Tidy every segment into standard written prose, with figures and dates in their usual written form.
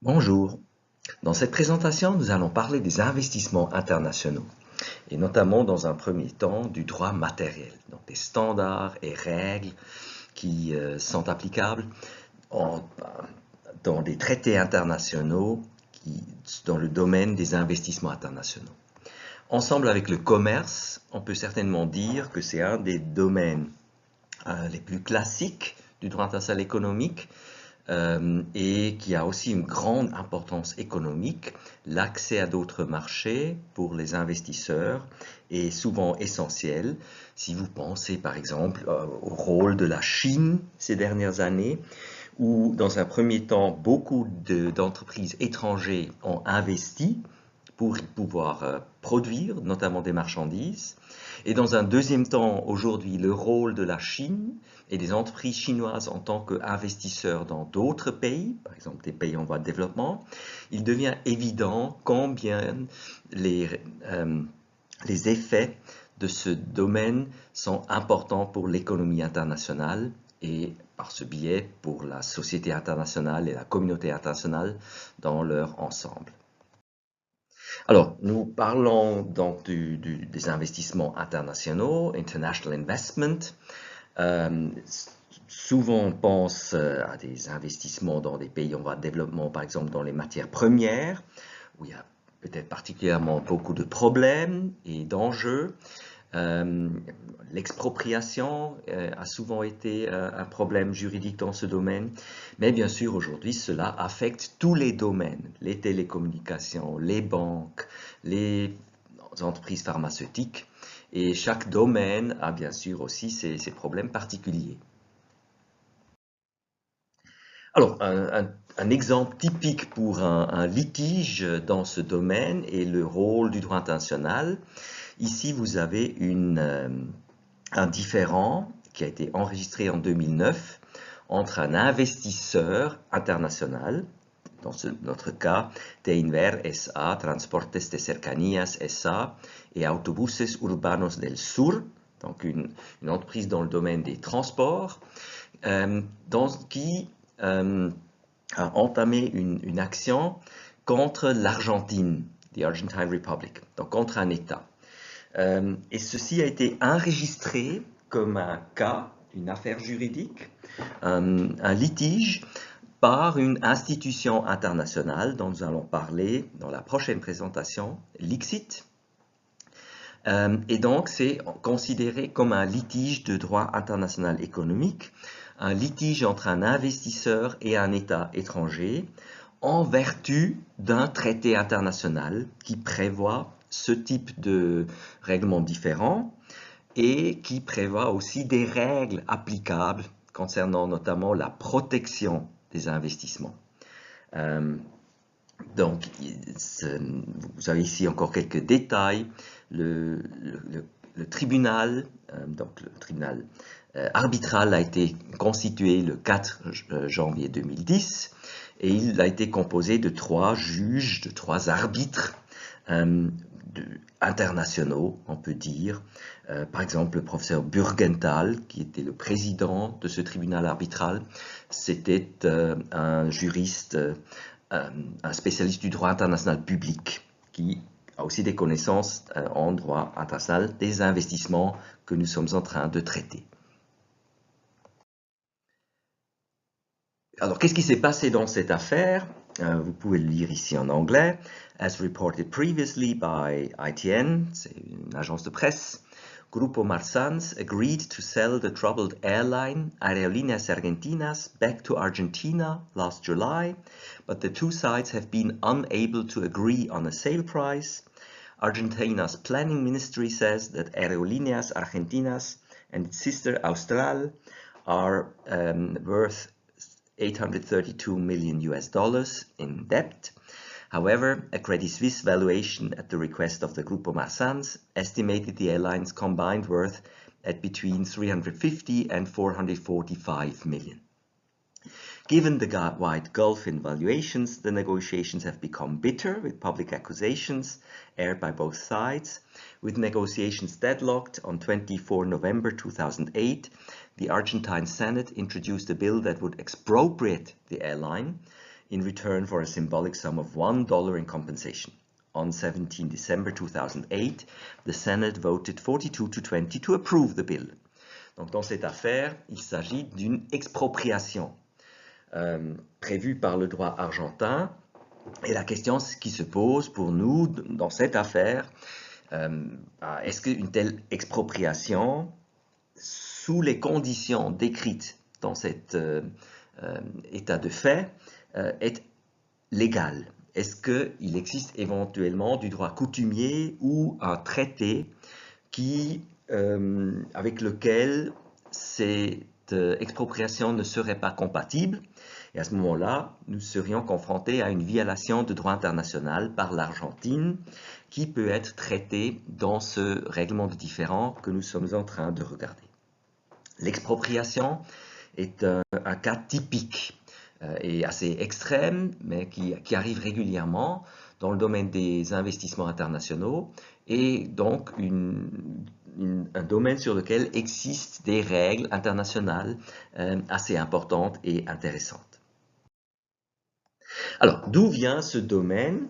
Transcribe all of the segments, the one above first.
Bonjour. Dans cette présentation, nous allons parler des investissements internationaux et notamment dans un premier temps du droit matériel, donc des standards et règles qui sont applicables en- dans des traités internationaux dans le domaine des investissements internationaux. Ensemble avec le commerce, on peut certainement dire que c'est un des domaines les plus classiques du droit international économique et qui a aussi une grande importance économique. L'accès à d'autres marchés pour les investisseurs est souvent essentiel. Si vous pensez par exemple au rôle de la Chine ces dernières années, où dans un premier temps, beaucoup d'entreprises étrangères ont investi pour pouvoir produire notamment des marchandises. Et dans un deuxième temps, aujourd'hui, le rôle de la Chine et des entreprises chinoises en tant qu'investisseurs dans d'autres pays, par exemple des pays en voie de développement, il devient évident combien les effets de ce domaine sont importants pour l'économie internationale et par ce biais pour la société internationale et la communauté internationale dans leur ensemble. Alors, nous parlons donc des investissements internationaux, international investment. Euh, Souvent, on pense à des investissements dans des pays en voie de développement, par exemple dans les matières premières, où il y a peut-être particulièrement beaucoup de problèmes et d'enjeux. Euh, L'expropriation a souvent été un problème juridique dans ce domaine, mais bien sûr aujourd'hui cela affecte tous les domaines, les télécommunications, les banques, les entreprises pharmaceutiques, et chaque domaine a bien sûr aussi ses problèmes particuliers. Alors, un exemple typique pour un litige dans ce domaine est le rôle du droit international. Ici, vous avez un différend qui a été enregistré en 2009 entre un investisseur international, dans notre cas, Teinver SA, Transportes de Cercanías SA et Autobuses Urbanos del Sur, donc une entreprise dans le domaine des transports, qui a entamé une action contre l'Argentine, the Argentine Republic, donc contre un État. Et ceci a été enregistré comme un cas, une affaire juridique, un litige par une institution internationale dont nous allons parler dans la prochaine présentation, l'ICSID. Et donc, c'est considéré comme un litige de droit international économique, un litige entre un investisseur et un État étranger, en vertu d'un traité international qui prévoit ce type de règlements différents et qui prévoit aussi des règles applicables concernant notamment la protection des investissements. Euh, donc, vous avez ici encore quelques détails. Le tribunal, donc le tribunal arbitral a été constitué le 4 janvier 2010 et il a été composé de 3 juges, de 3 arbitres internationaux, on peut dire. Par exemple, le professeur Burgenthal, qui était le président de ce tribunal arbitral, c'était un juriste, un spécialiste du droit international public, qui a aussi des connaissances en droit international des investissements que nous sommes en train de traiter. Alors, qu'est-ce qui s'est passé dans cette affaire? Vous pouvez le lire ici en anglais. As reported previously by ITN, c'est une agence de presse, Grupo Marsans agreed to sell the troubled airline Aerolíneas Argentinas back to Argentina last July, but the two sides have been unable to agree on a sale price. Argentina's planning ministry says that Aerolíneas Argentinas and its sister Austral are worth 832 million US dollars in debt. However, a Credit Suisse valuation at the request of the Grupo Marsans estimated the airline's combined worth at between 350 and 445 million. Given the wide gulf in valuations, the negotiations have become bitter, with public accusations aired by both sides. With negotiations deadlocked on 24 November 2008, the Argentine Senate introduced a bill that would expropriate the airline in return for a symbolic sum of $1 in compensation. On 17 December 2008, the Senate voted 42 to 20 to approve the bill. Donc, dans cette affaire, il s'agit d'une expropriation prévue par le droit argentin. Et la question qui se pose pour nous dans cette affaire, est-ce qu'une telle expropriation, sous les conditions décrites dans cet état de fait, est légale? Est-ce qu'il existe éventuellement du droit coutumier ou un traité avec lequel cette expropriation ne serait pas compatible? Et à ce moment-là, nous serions confrontés à une violation de droit international par l'Argentine qui peut être traitée dans ce règlement de différend que nous sommes en train de regarder. L'expropriation est un cas typique et assez extrême, mais qui arrive régulièrement dans le domaine des investissements internationaux et donc un domaine sur lequel existent des règles internationales assez importantes et intéressantes. Alors, d'où vient ce domaine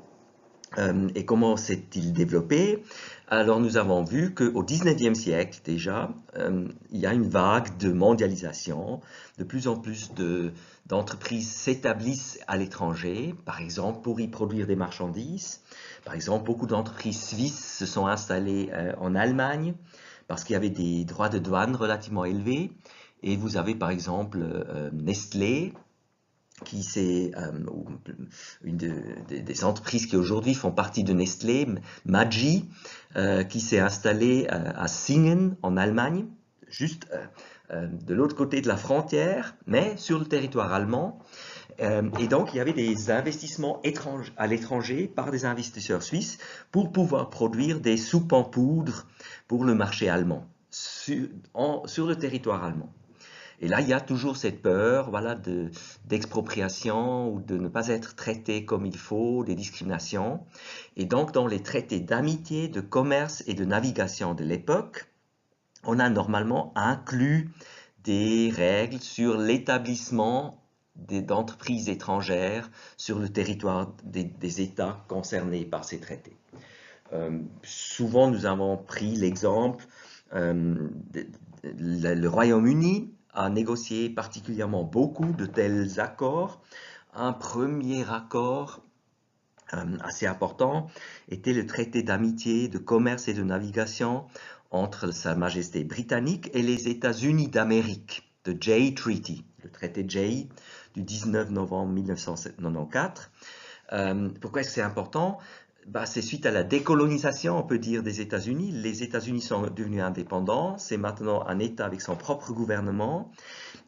et comment s'est-il développé? Alors, nous avons vu qu'au 19e siècle déjà, il y a une vague de mondialisation. De plus en plus d'entreprises s'établissent à l'étranger, par exemple pour y produire des marchandises. Par exemple, beaucoup d'entreprises suisses se sont installées en Allemagne parce qu'il y avait des droits de douane relativement élevés. Et vous avez par exemple Nestlé, qui c'est une des entreprises qui aujourd'hui font partie de Nestlé, Maggi, qui s'est installée à Singen en Allemagne, juste de l'autre côté de la frontière, mais sur le territoire allemand. Et donc, il y avait des investissements à l'étranger par des investisseurs suisses pour pouvoir produire des soupes en poudre pour le marché allemand, sur le territoire allemand. Et là, il y a toujours cette peur, voilà, d'expropriation ou de ne pas être traité comme il faut, des discriminations. Et donc, dans les traités d'amitié, de commerce et de navigation de l'époque, on a normalement inclus des règles sur l'établissement d'entreprises étrangères sur le territoire des États concernés par ces traités. Souvent, nous avons pris l'exemple, le Royaume-Uni a négocié particulièrement beaucoup de tels accords. Un premier accord assez important était le traité d'amitié, de commerce et de navigation entre Sa Majesté britannique et les États-Unis d'Amérique, le Jay Treaty, le traité Jay du 19 novembre 1994. Pourquoi est-ce que c'est important? C'est suite à la décolonisation, on peut dire, des États-Unis. Les États-Unis sont devenus indépendants. C'est maintenant un État avec son propre gouvernement.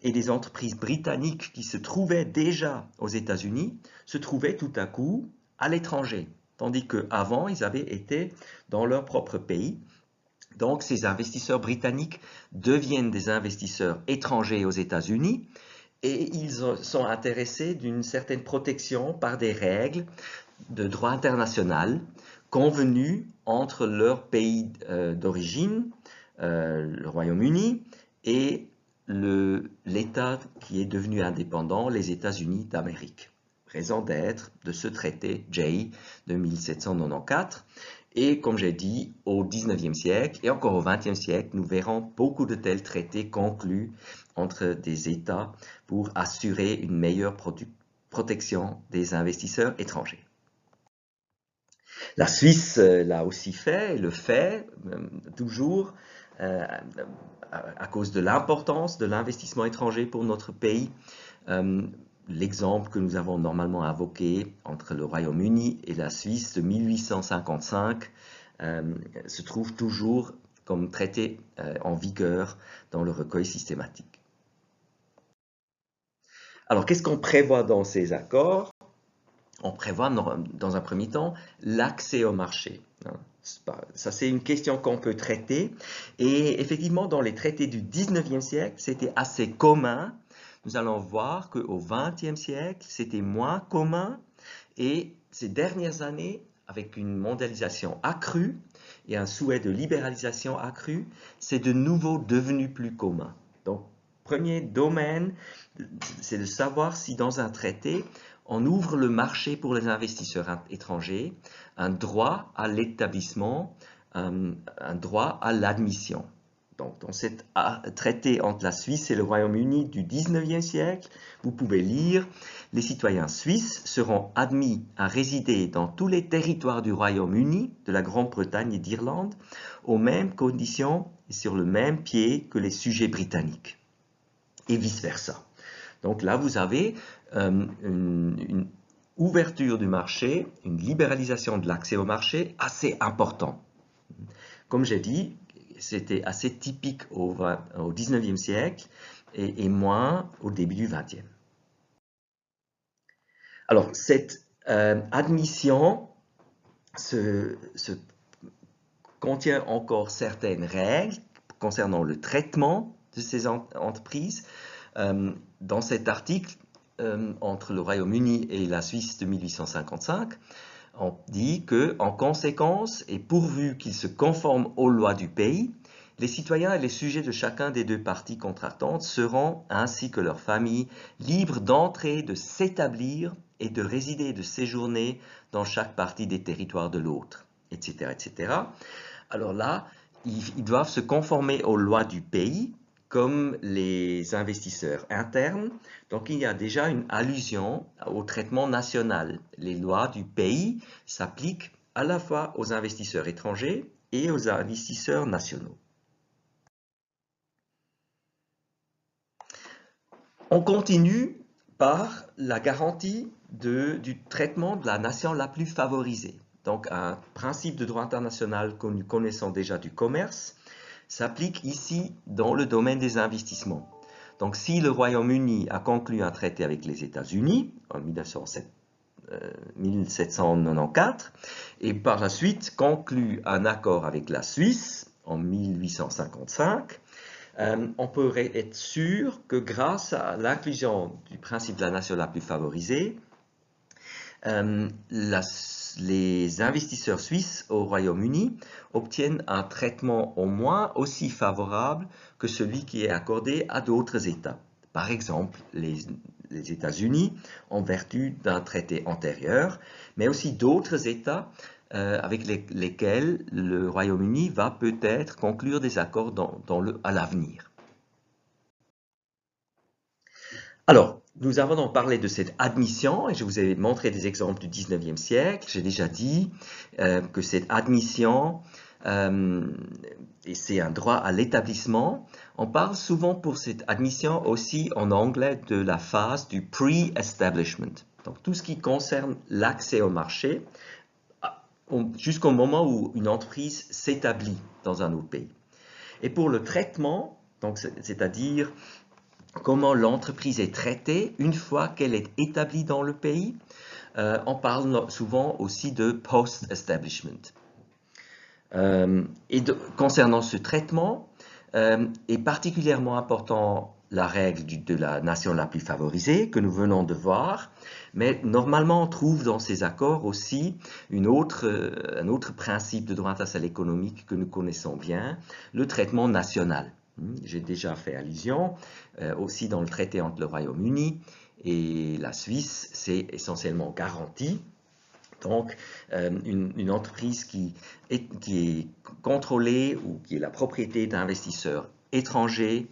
Et des entreprises britanniques qui se trouvaient déjà aux États-Unis se trouvaient tout à coup à l'étranger. Tandis qu'avant, ils avaient été dans leur propre pays. Donc, ces investisseurs britanniques deviennent des investisseurs étrangers aux États-Unis. Et ils sont intéressés d'une certaine protection par des règles de droit international convenues entre leur pays d'origine, le Royaume-Uni, et l'État qui est devenu indépendant, les États-Unis d'Amérique. Raison d'être de ce traité Jay de 1794. Et comme j'ai dit, au 19e siècle et encore au 20e siècle, nous verrons beaucoup de tels traités conclus entre des États pour assurer une meilleure protection des investisseurs étrangers. La Suisse l'a aussi fait et le fait toujours à cause de l'importance de l'investissement étranger pour notre pays. L'exemple que nous avons normalement invoqué entre le Royaume-Uni et la Suisse de 1855 se trouve toujours comme traité en vigueur dans le recueil systématique. Alors, qu'est-ce qu'on prévoit dans ces accords? On prévoit dans un premier temps l'accès au marché. Ça, c'est une question qu'on peut traiter. Et effectivement, dans les traités du 19e siècle, c'était assez commun. Nous allons voir qu'au 20e siècle, c'était moins commun. Et ces dernières années, avec une mondialisation accrue et un souhait de libéralisation accrue, c'est de nouveau devenu plus commun. Donc, premier domaine, c'est de savoir si dans un traité, on ouvre le marché pour les investisseurs étrangers, un droit à l'établissement, un droit à l'admission. Donc, dans ce traité entre la Suisse et le Royaume-Uni du 19e siècle, vous pouvez lire « Les citoyens suisses seront admis à résider dans tous les territoires du Royaume-Uni, de la Grande-Bretagne et d'Irlande, aux mêmes conditions et sur le même pied que les sujets britanniques. » Et vice-versa. Donc là, vous avez une ouverture du marché, une libéralisation de l'accès au marché assez important. Comme j'ai dit, c'était assez typique au 19e siècle et moins au début du 20e. Alors, cette admission contient encore certaines règles concernant le traitement de ces entreprises. Dans cet article, entre le Royaume-Uni et la Suisse de 1855, on dit que, en conséquence, et pourvu qu'ils se conforment aux lois du pays, les citoyens et les sujets de chacun des deux parties contractantes seront, ainsi que leurs familles, libres d'entrer, de s'établir et de résider et de séjourner dans chaque partie des territoires de l'autre, etc., etc. Alors là, ils doivent se conformer aux lois du pays, comme les investisseurs internes. Donc, il y a déjà une allusion au traitement national. Les lois du pays s'appliquent à la fois aux investisseurs étrangers et aux investisseurs nationaux. On continue par la garantie du traitement de la nation la plus favorisée. Donc, un principe de droit international que nous connaissons déjà du commerce s'applique ici dans le domaine des investissements. Donc, si le Royaume-Uni a conclu un traité avec les États-Unis en 1794 et par la suite conclut un accord avec la Suisse en 1855, on peut être sûr que grâce à l'inclusion du principe de la nation la plus favorisée, les investisseurs suisses au Royaume-Uni obtiennent un traitement au moins aussi favorable que celui qui est accordé à d'autres États. Par exemple, les États-Unis en vertu d'un traité antérieur, mais aussi d'autres États avec lesquels le Royaume-Uni va peut-être conclure des accords à l'avenir. Alors, nous avons donc parlé de cette admission et je vous ai montré des exemples du 19e siècle. J'ai déjà dit que cette admission, et c'est un droit à l'établissement, on parle souvent pour cette admission aussi en anglais de la phase du pre-establishment. Donc tout ce qui concerne l'accès au marché jusqu'au moment où une entreprise s'établit dans un autre pays. Et pour le traitement, c'est-à-dire comment l'entreprise est traitée une fois qu'elle est établie dans le pays. On parle souvent aussi de post-establishment. Concernant ce traitement, est particulièrement important la règle de la nation la plus favorisée que nous venons de voir, mais normalement on trouve dans ces accords aussi un autre principe de droit international économique que nous connaissons bien, le traitement national. J'ai déjà fait allusion, aussi dans le traité entre le Royaume-Uni et la Suisse, c'est essentiellement garanti. Donc, une entreprise qui est contrôlée ou qui est la propriété d'investisseurs étrangers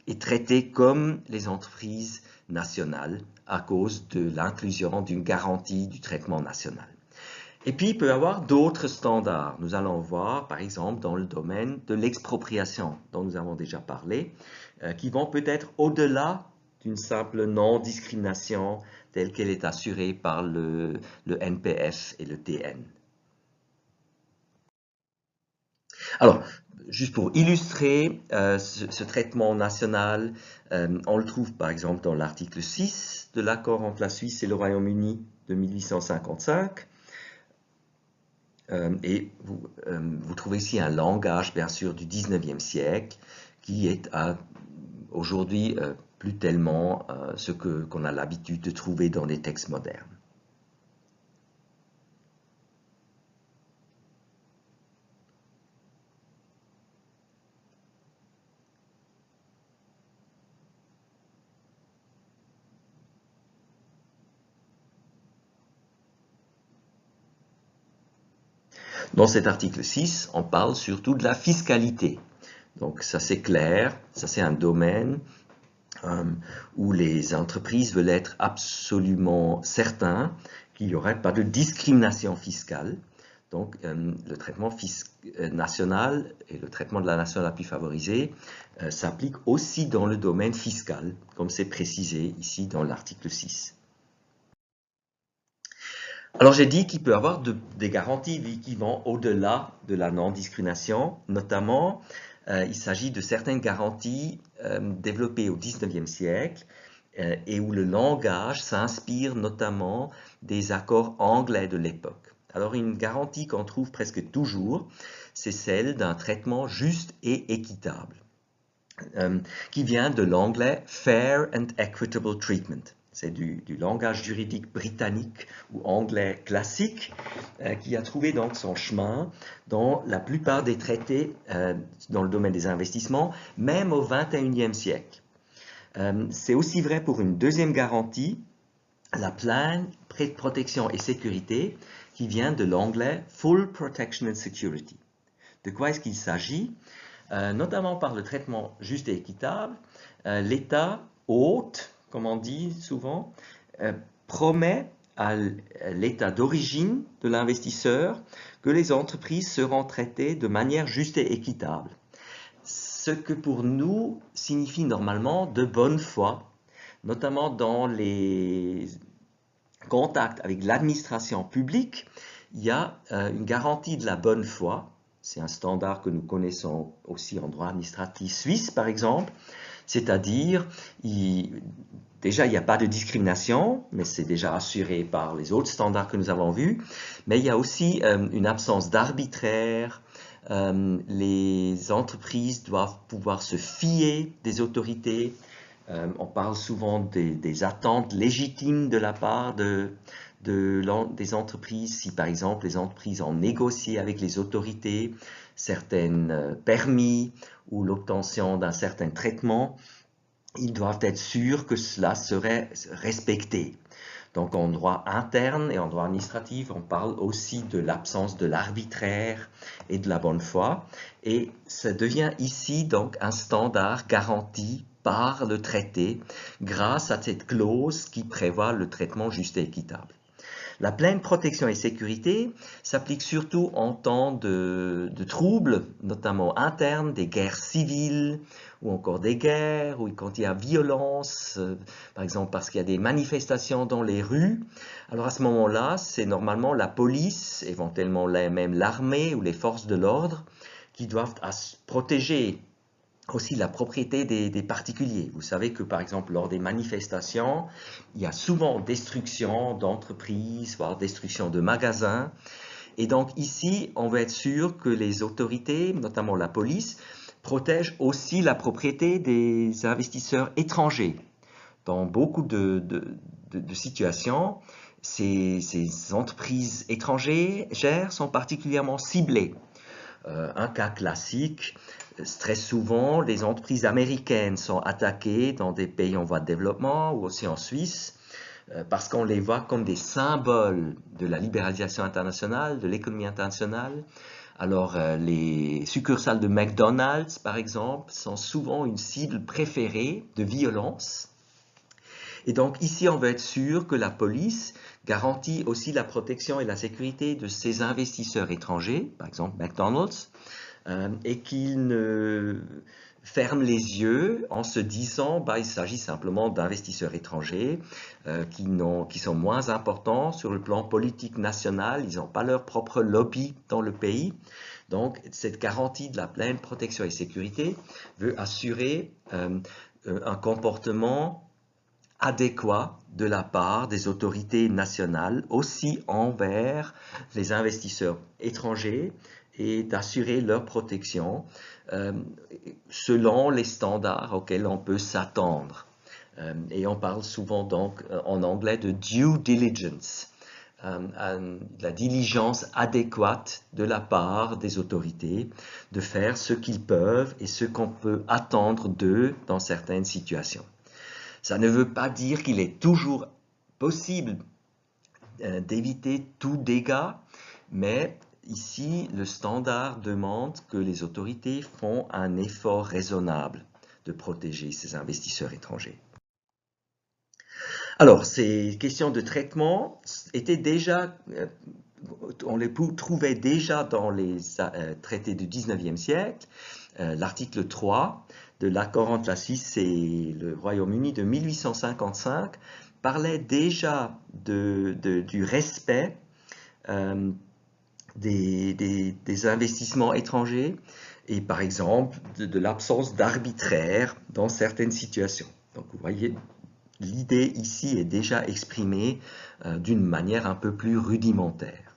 est traitée comme les entreprises nationales à cause de l'inclusion d'une garantie du traitement national. Et puis, il peut y avoir d'autres standards. Nous allons voir, par exemple, dans le domaine de l'expropriation, dont nous avons déjà parlé, qui vont peut-être au-delà d'une simple non-discrimination telle qu'elle est assurée par le NPF et le TN. Alors, juste pour illustrer ce traitement national, on le trouve par exemple dans l'article 6 de l'accord entre la Suisse et le Royaume-Uni de 1855. Et vous trouvez ici un langage, bien sûr, du 19e siècle qui est aujourd'hui plus tellement ce qu'on a l'habitude de trouver dans les textes modernes. Dans cet article 6, on parle surtout de la fiscalité. Donc ça c'est clair, ça c'est un domaine où les entreprises veulent être absolument certains qu'il n'y aurait pas de discrimination fiscale. Donc, le traitement national et le traitement de la nation la plus favorisée s'applique aussi dans le domaine fiscal, comme c'est précisé ici dans l'article 6. Alors, j'ai dit qu'il peut y avoir des garanties qui vont au-delà de la non-discrimination, notamment il s'agit de certaines garanties développées au XIXe siècle et où le langage s'inspire notamment des accords anglais de l'époque. Alors une garantie qu'on trouve presque toujours, c'est celle d'un traitement juste et équitable, qui vient de l'anglais Fair and Equitable Treatment. C'est du langage juridique britannique ou anglais classique qui a trouvé donc son chemin dans la plupart des traités dans le domaine des investissements, même au XXIe siècle. C'est aussi vrai pour une deuxième garantie, la pleine protection et sécurité, qui vient de l'anglais Full Protection and Security. De quoi est-ce qu'il s'agit? Notamment par le traitement juste et équitable, l'État hôte, comme on dit souvent, promet à l'État d'origine de l'investisseur que les entreprises seront traitées de manière juste et équitable. Ce que pour nous signifie normalement de bonne foi, notamment dans les contacts avec l'administration publique, il y a une garantie de la bonne foi. C'est un standard que nous connaissons aussi en droit administratif suisse, par exemple. C'est-à-dire, déjà, il n'y a pas de discrimination, mais c'est déjà assuré par les autres standards que nous avons vus. Mais il y a aussi une absence d'arbitraire. Les entreprises doivent pouvoir se fier des autorités. On parle souvent des attentes légitimes de la part des entreprises. Si par exemple les entreprises ont négocié avec les autorités certains permis ou l'obtention d'un certain traitement, ils doivent être sûrs que cela serait respecté. Donc en droit interne et en droit administratif, on parle aussi de l'absence de l'arbitraire et de la bonne foi. Et ça devient ici donc un standard garanti par le traité grâce à cette clause qui prévoit le traitement juste et équitable. La pleine protection et sécurité s'applique surtout en temps de troubles, notamment internes, des guerres civiles ou encore des guerres, ou quand il y a violence, par exemple parce qu'il y a des manifestations dans les rues. Alors à ce moment-là, c'est normalement la police, éventuellement même l'armée ou les forces de l'ordre qui doivent protéger aussi la propriété des particuliers. Vous savez que par exemple lors des manifestations, il y a souvent destruction d'entreprises, voire destruction de magasins. Et donc ici, on veut être sûr que les autorités, notamment la police, protègent aussi la propriété des investisseurs étrangers. Dans beaucoup de situations, ces entreprises étrangères sont particulièrement ciblées. Un cas classique, très souvent, les entreprises américaines sont attaquées dans des pays en voie de développement ou aussi en Suisse parce qu'on les voit comme des symboles de la libéralisation internationale, de l'économie internationale. Alors, les succursales de McDonald's, par exemple, sont souvent une cible préférée de violence. Et donc, ici, on veut être sûr que la police garantit aussi la protection et la sécurité de ces investisseurs étrangers, par exemple McDonald's, et qu'ils ne ferment les yeux en se disant il s'agit simplement d'investisseurs étrangers qui sont moins importants sur le plan politique national, ils n'ont pas leur propre lobby dans le pays. Donc, cette garantie de la pleine protection et sécurité veut assurer un comportement adéquat de la part des autorités nationales, aussi envers les investisseurs étrangers, et d'assurer leur protection selon les standards auxquels on peut s'attendre. Et on parle souvent donc en anglais de due diligence, la diligence adéquate de la part des autorités, de faire ce qu'ils peuvent et ce qu'on peut attendre d'eux dans certaines situations. Ça ne veut pas dire qu'il est toujours possible d'éviter tout dégât, mais ici, le standard demande que les autorités font un effort raisonnable de protéger ces investisseurs étrangers. Alors, ces questions de traitement étaient déjà, on les trouvait déjà dans les traités du 19e siècle. L'article 3 de l'accord entre la Suisse et le Royaume-Uni de 1855 parlait déjà du respect des investissements étrangers et par exemple de l'absence d'arbitraire dans certaines situations. Donc vous voyez, l'idée ici est déjà exprimée d'une manière un peu plus rudimentaire.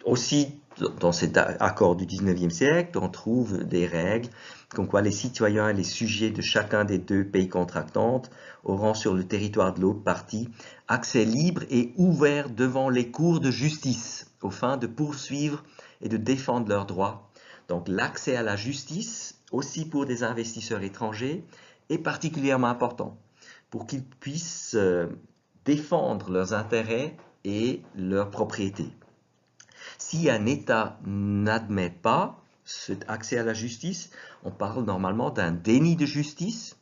Aussi, dans cet accord du 19e siècle, on trouve des règles comme quoi les citoyens et les sujets de chacun des deux pays contractants auront sur le territoire de l'autre partie accès libre et ouvert devant les cours de justice aux fins de poursuivre et de défendre leurs droits. Donc l'accès à la justice, aussi pour des investisseurs étrangers, est particulièrement important pour qu'ils puissent défendre leurs intérêts et leurs propriétés. Si un État n'admet pas cet accès à la justice, on parle normalement d'un déni de justice,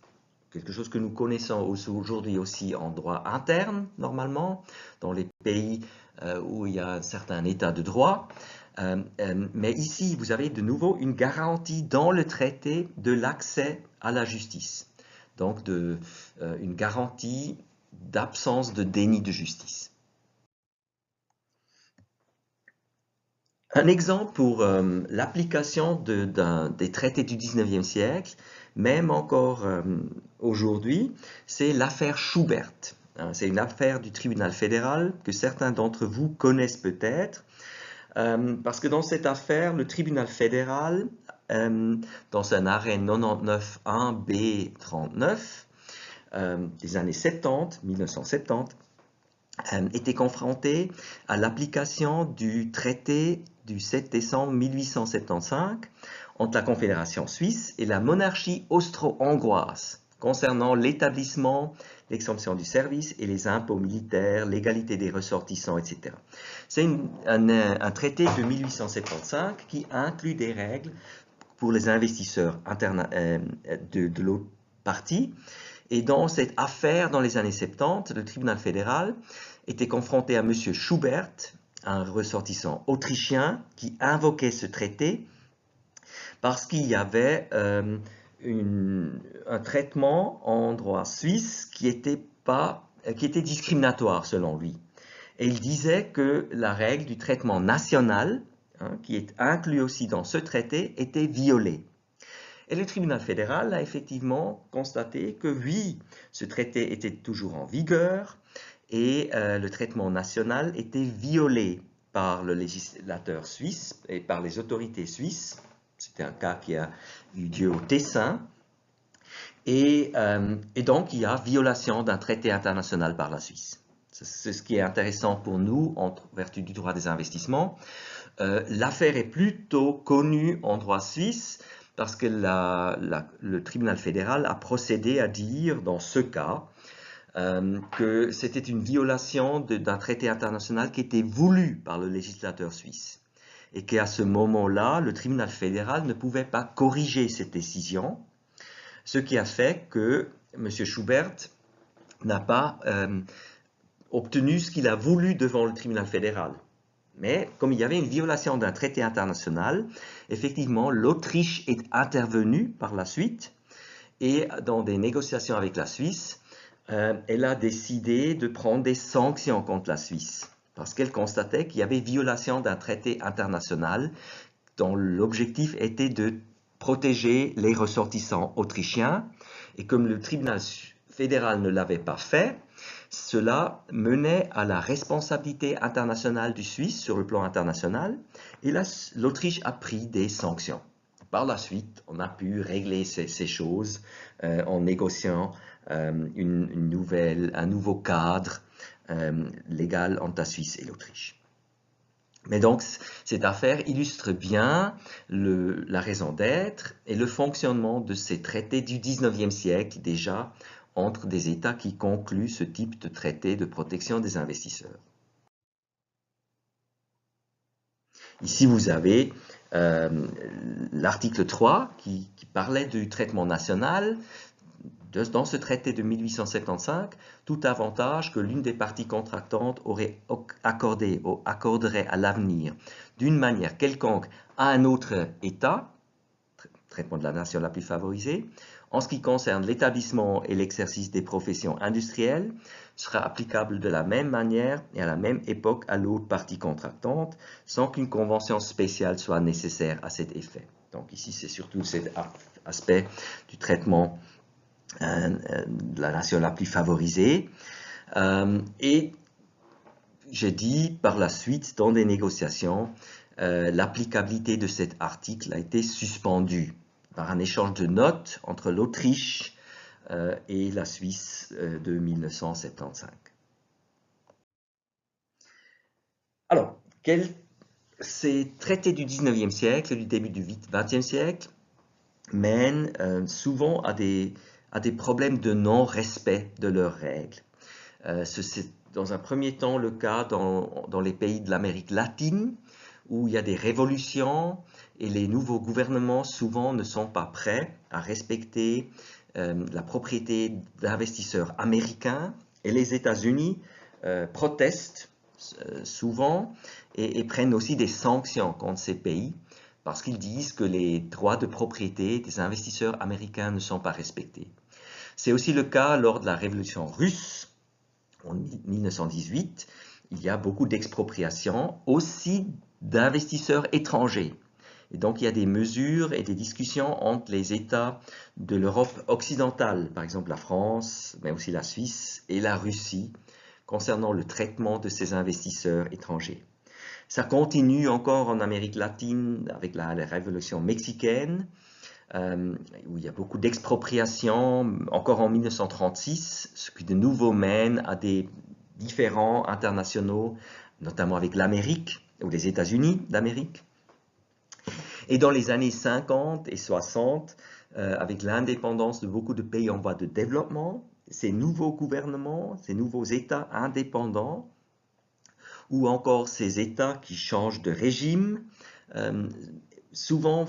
quelque chose que nous connaissons aujourd'hui aussi en droit interne, normalement, dans les pays où il y a un certain état de droit. Mais ici, vous avez de nouveau une garantie dans le traité de l'accès à la justice. Donc, une garantie d'absence de déni de justice. Un exemple pour l'application des traités du 19e siècle, même encore aujourd'hui, c'est l'affaire Schubert. C'est une affaire du tribunal fédéral que certains d'entre vous connaissent peut-être, parce que dans cette affaire, le tribunal fédéral, dans un arrêt 99.1b39 des années 1970, était confronté à l'application du traité du 7 décembre 1875 entre la Confédération suisse et la monarchie austro-hongroise concernant l'établissement, l'exemption du service et les impôts militaires, l'égalité des ressortissants, etc. C'est un traité de 1875 qui inclut des règles pour les investisseurs de l'autre partie. Et dans cette affaire, dans les années 70, le tribunal fédéral était confronté à M. Schubert, un ressortissant autrichien, qui invoquait ce traité parce qu'il y avait un traitement en droit suisse qui était discriminatoire selon lui. Et il disait que la règle du traitement national, qui est inclus aussi dans ce traité, était violée. Et le tribunal fédéral a effectivement constaté que oui, ce traité était toujours en vigueur et le traitement national était violé par le législateur suisse et par les autorités suisses. C'était un cas qui a eu lieu au Tessin. Et donc, il y a violation d'un traité international par la Suisse. C'est ce qui est intéressant pour nous en vertu du droit des investissements. L'affaire est plutôt connue en droit suisse parce que le tribunal fédéral a procédé à dire, dans ce cas, que c'était une violation d'un traité international qui était voulu par le législateur suisse. Et qu'à ce moment-là, le tribunal fédéral ne pouvait pas corriger cette décision, ce qui a fait que M. Schubert n'a pas obtenu ce qu'il a voulu devant le tribunal fédéral. Mais comme il y avait une violation d'un traité international, effectivement, l'Autriche est intervenue par la suite et dans des négociations avec la Suisse, elle a décidé de prendre des sanctions contre la Suisse parce qu'elle constatait qu'il y avait violation d'un traité international dont l'objectif était de protéger les ressortissants autrichiens. Et comme le tribunal fédéral ne l'avait pas fait, cela menait à la responsabilité internationale du Suisse sur le plan international et l'Autriche a pris des sanctions. Par la suite, on a pu régler ces choses en négociant un nouveau cadre légal entre la Suisse et l'Autriche. Mais donc, cette affaire illustre bien la raison d'être et le fonctionnement de ces traités du 19e siècle déjà entre des États qui concluent ce type de traité de protection des investisseurs. Ici, vous avez l'article 3 qui parlait du traitement national. Dans ce traité de 1875, tout avantage que l'une des parties contractantes aurait accordé ou accorderait à l'avenir d'une manière quelconque à un autre État, traitement de la nation la plus favorisée, en ce qui concerne l'établissement et l'exercice des professions industrielles, sera applicable de la même manière et à la même époque à l'autre partie contractante, sans qu'une convention spéciale soit nécessaire à cet effet. Donc ici, c'est surtout cet aspect du traitement de la nation la plus favorisée. Et j'ai dit par la suite, dans des négociations, l'applicabilité de cet article a été suspendue par un échange de notes entre l'Autriche et la Suisse de 1975. Alors, ces traités du 19e siècle, du début du 20e siècle, mènent souvent à des problèmes de non-respect de leurs règles. C'est dans un premier temps le cas dans les pays de l'Amérique latine, où il y a des révolutions et les nouveaux gouvernements souvent ne sont pas prêts à respecter la propriété d'investisseurs américains, et les États-Unis protestent souvent et prennent aussi des sanctions contre ces pays parce qu'ils disent que les droits de propriété des investisseurs américains ne sont pas respectés. C'est aussi le cas lors de la révolution russe en 1918. Il y a beaucoup d'expropriations aussi d'investisseurs étrangers. Et donc il y a des mesures et des discussions entre les États de l'Europe occidentale, par exemple la France, mais aussi la Suisse et la Russie, concernant le traitement de ces investisseurs étrangers. Ça continue encore en Amérique latine avec la révolution mexicaine, où il y a beaucoup d'expropriations, encore en 1936, ce qui de nouveau mène à des différends internationaux, notamment avec l'Amérique, ou les États-Unis d'Amérique. Et dans les années 50 et 60, avec l'indépendance de beaucoup de pays en voie de développement, ces nouveaux gouvernements, ces nouveaux États indépendants, ou encore ces États qui changent de régime, souvent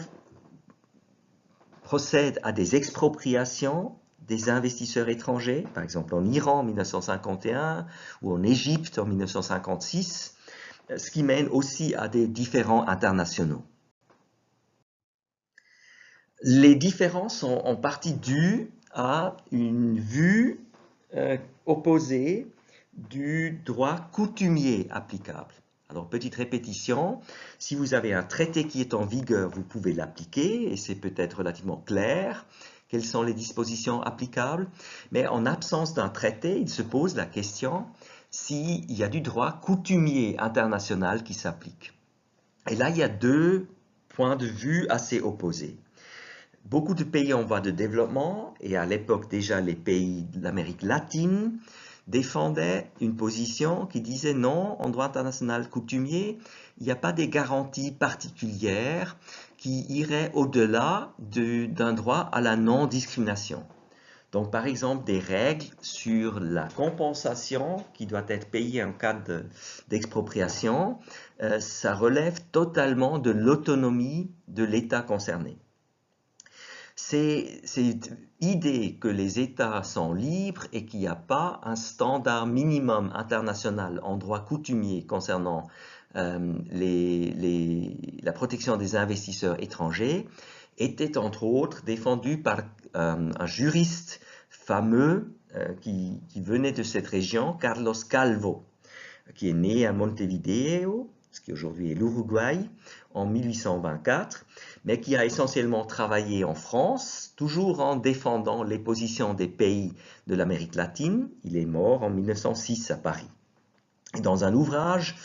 procèdent à des expropriations des investisseurs étrangers, par exemple en Iran en 1951 ou en Égypte en 1956, ce qui mène aussi à des différends internationaux. Les différends sont en partie dus à une vue opposée du droit coutumier applicable. Alors, petite répétition, si vous avez un traité qui est en vigueur, vous pouvez l'appliquer et c'est peut-être relativement clair quelles sont les dispositions applicables, mais en absence d'un traité, il se pose la question s'il y a du droit coutumier international qui s'applique. Et là, il y a deux points de vue assez opposés. Beaucoup de pays en voie de développement, et à l'époque déjà les pays de l'Amérique latine, défendaient une position qui disait non, en droit international coutumier, il n'y a pas des garanties particulières qui iraient au-delà d'un droit à la non-discrimination. Donc, par exemple, des règles sur la compensation qui doit être payée en cas d'expropriation, ça relève totalement de l'autonomie de l'État concerné. Cette idée que les États sont libres et qu'il n'y a pas un standard minimum international en droit coutumier concernant la protection des investisseurs étrangers était entre autres défendue par un juriste fameux qui venait de cette région, Carlos Calvo, qui est né à Montevideo, ce qui aujourd'hui est l'Uruguay, en 1824, mais qui a essentiellement travaillé en France, toujours en défendant les positions des pays de l'Amérique latine. Il est mort en 1906 à Paris. Et dans un ouvrage,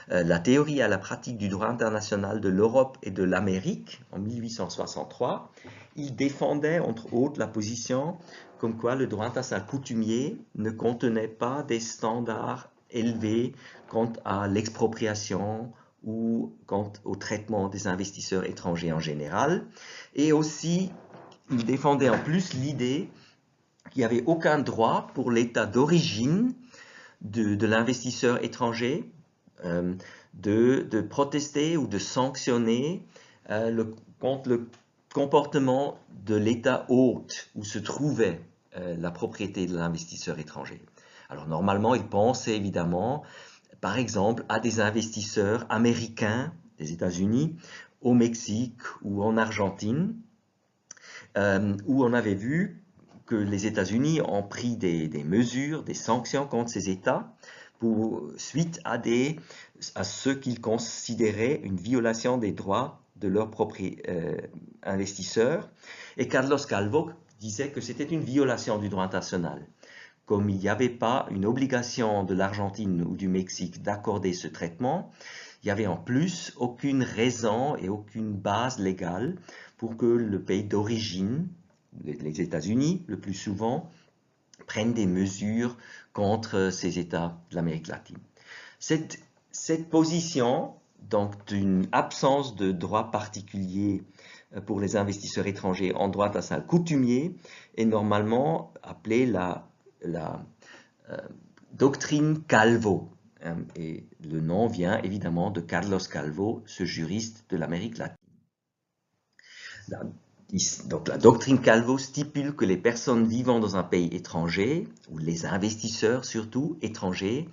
La théorie à la pratique du droit international de l'Europe et de l'Amérique, en 1863, il défendait entre autres la position comme quoi le droit international coutumier ne contenait pas des standards élevés quant à l'expropriation ou quant au traitement des investisseurs étrangers en général. Et aussi, il défendait en plus l'idée qu'il n'y avait aucun droit pour l'État d'origine de l'investisseur étranger de protester ou de sanctionner contre le comportement de l'État hôte où se trouvait la propriété de l'investisseur étranger. Alors normalement, ils pensent évidemment, par exemple, à des investisseurs américains des États-Unis, au Mexique ou en Argentine, où on avait vu que les États-Unis ont pris des mesures, des sanctions contre ces États suite à ce qu'ils considéraient une violation des droits de leurs propres investisseurs. Et Carlos Calvo disait que c'était une violation du droit international. Comme il n'y avait pas une obligation de l'Argentine ou du Mexique d'accorder ce traitement, il n'y avait en plus aucune raison et aucune base légale pour que le pays d'origine, les États-Unis le plus souvent, prennent des mesures contre ces États de l'Amérique latine. Cette position, donc d'une absence de droit particulier pour les investisseurs étrangers en droit international coutumier, est normalement appelée la doctrine Calvo. Et le nom vient évidemment de Carlos Calvo, ce juriste de l'Amérique latine. Donc la doctrine Calvo stipule que les personnes vivant dans un pays étranger, ou les investisseurs surtout étrangers,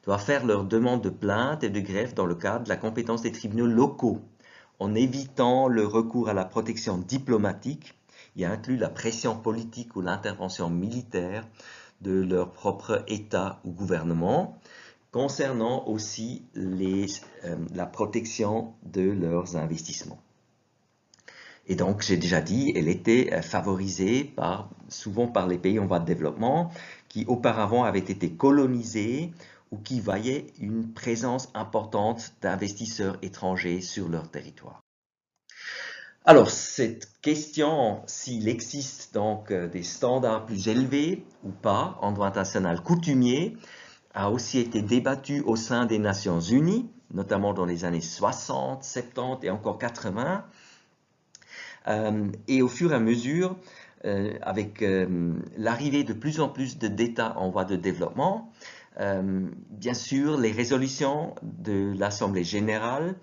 doivent faire leur demande de plainte et de greffe dans le cadre de la compétence des tribunaux locaux, en évitant le recours à la protection diplomatique, y inclut la pression politique ou l'intervention militaire de leur propre État ou gouvernement, concernant aussi la protection de leurs investissements. Et donc, j'ai déjà dit, elle était favorisée souvent par les pays en voie de développement qui auparavant avaient été colonisés ou qui voyaient une présence importante d'investisseurs étrangers sur leur territoire. Alors, cette question, s'il existe donc des standards plus élevés ou pas en droit international coutumier, a aussi été débattue au sein des Nations Unies, notamment dans les années 60, 70 et encore 80. Et au fur et à mesure, avec l'arrivée de plus en plus d'États en voie de développement, bien sûr, les résolutions de l'Assemblée générale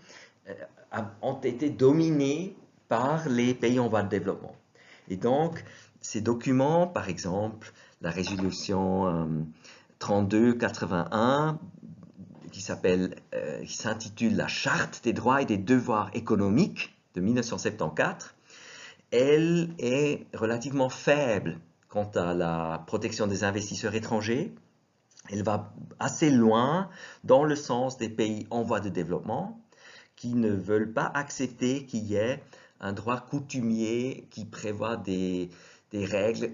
ont été dominées par les pays en voie de développement. Et donc, ces documents, par exemple, la résolution 3281, qui s'intitule la Charte des droits et des devoirs économiques de 1974, elle est relativement faible quant à la protection des investisseurs étrangers. Elle va assez loin dans le sens des pays en voie de développement qui ne veulent pas accepter qu'il y ait un droit coutumier qui prévoit des règles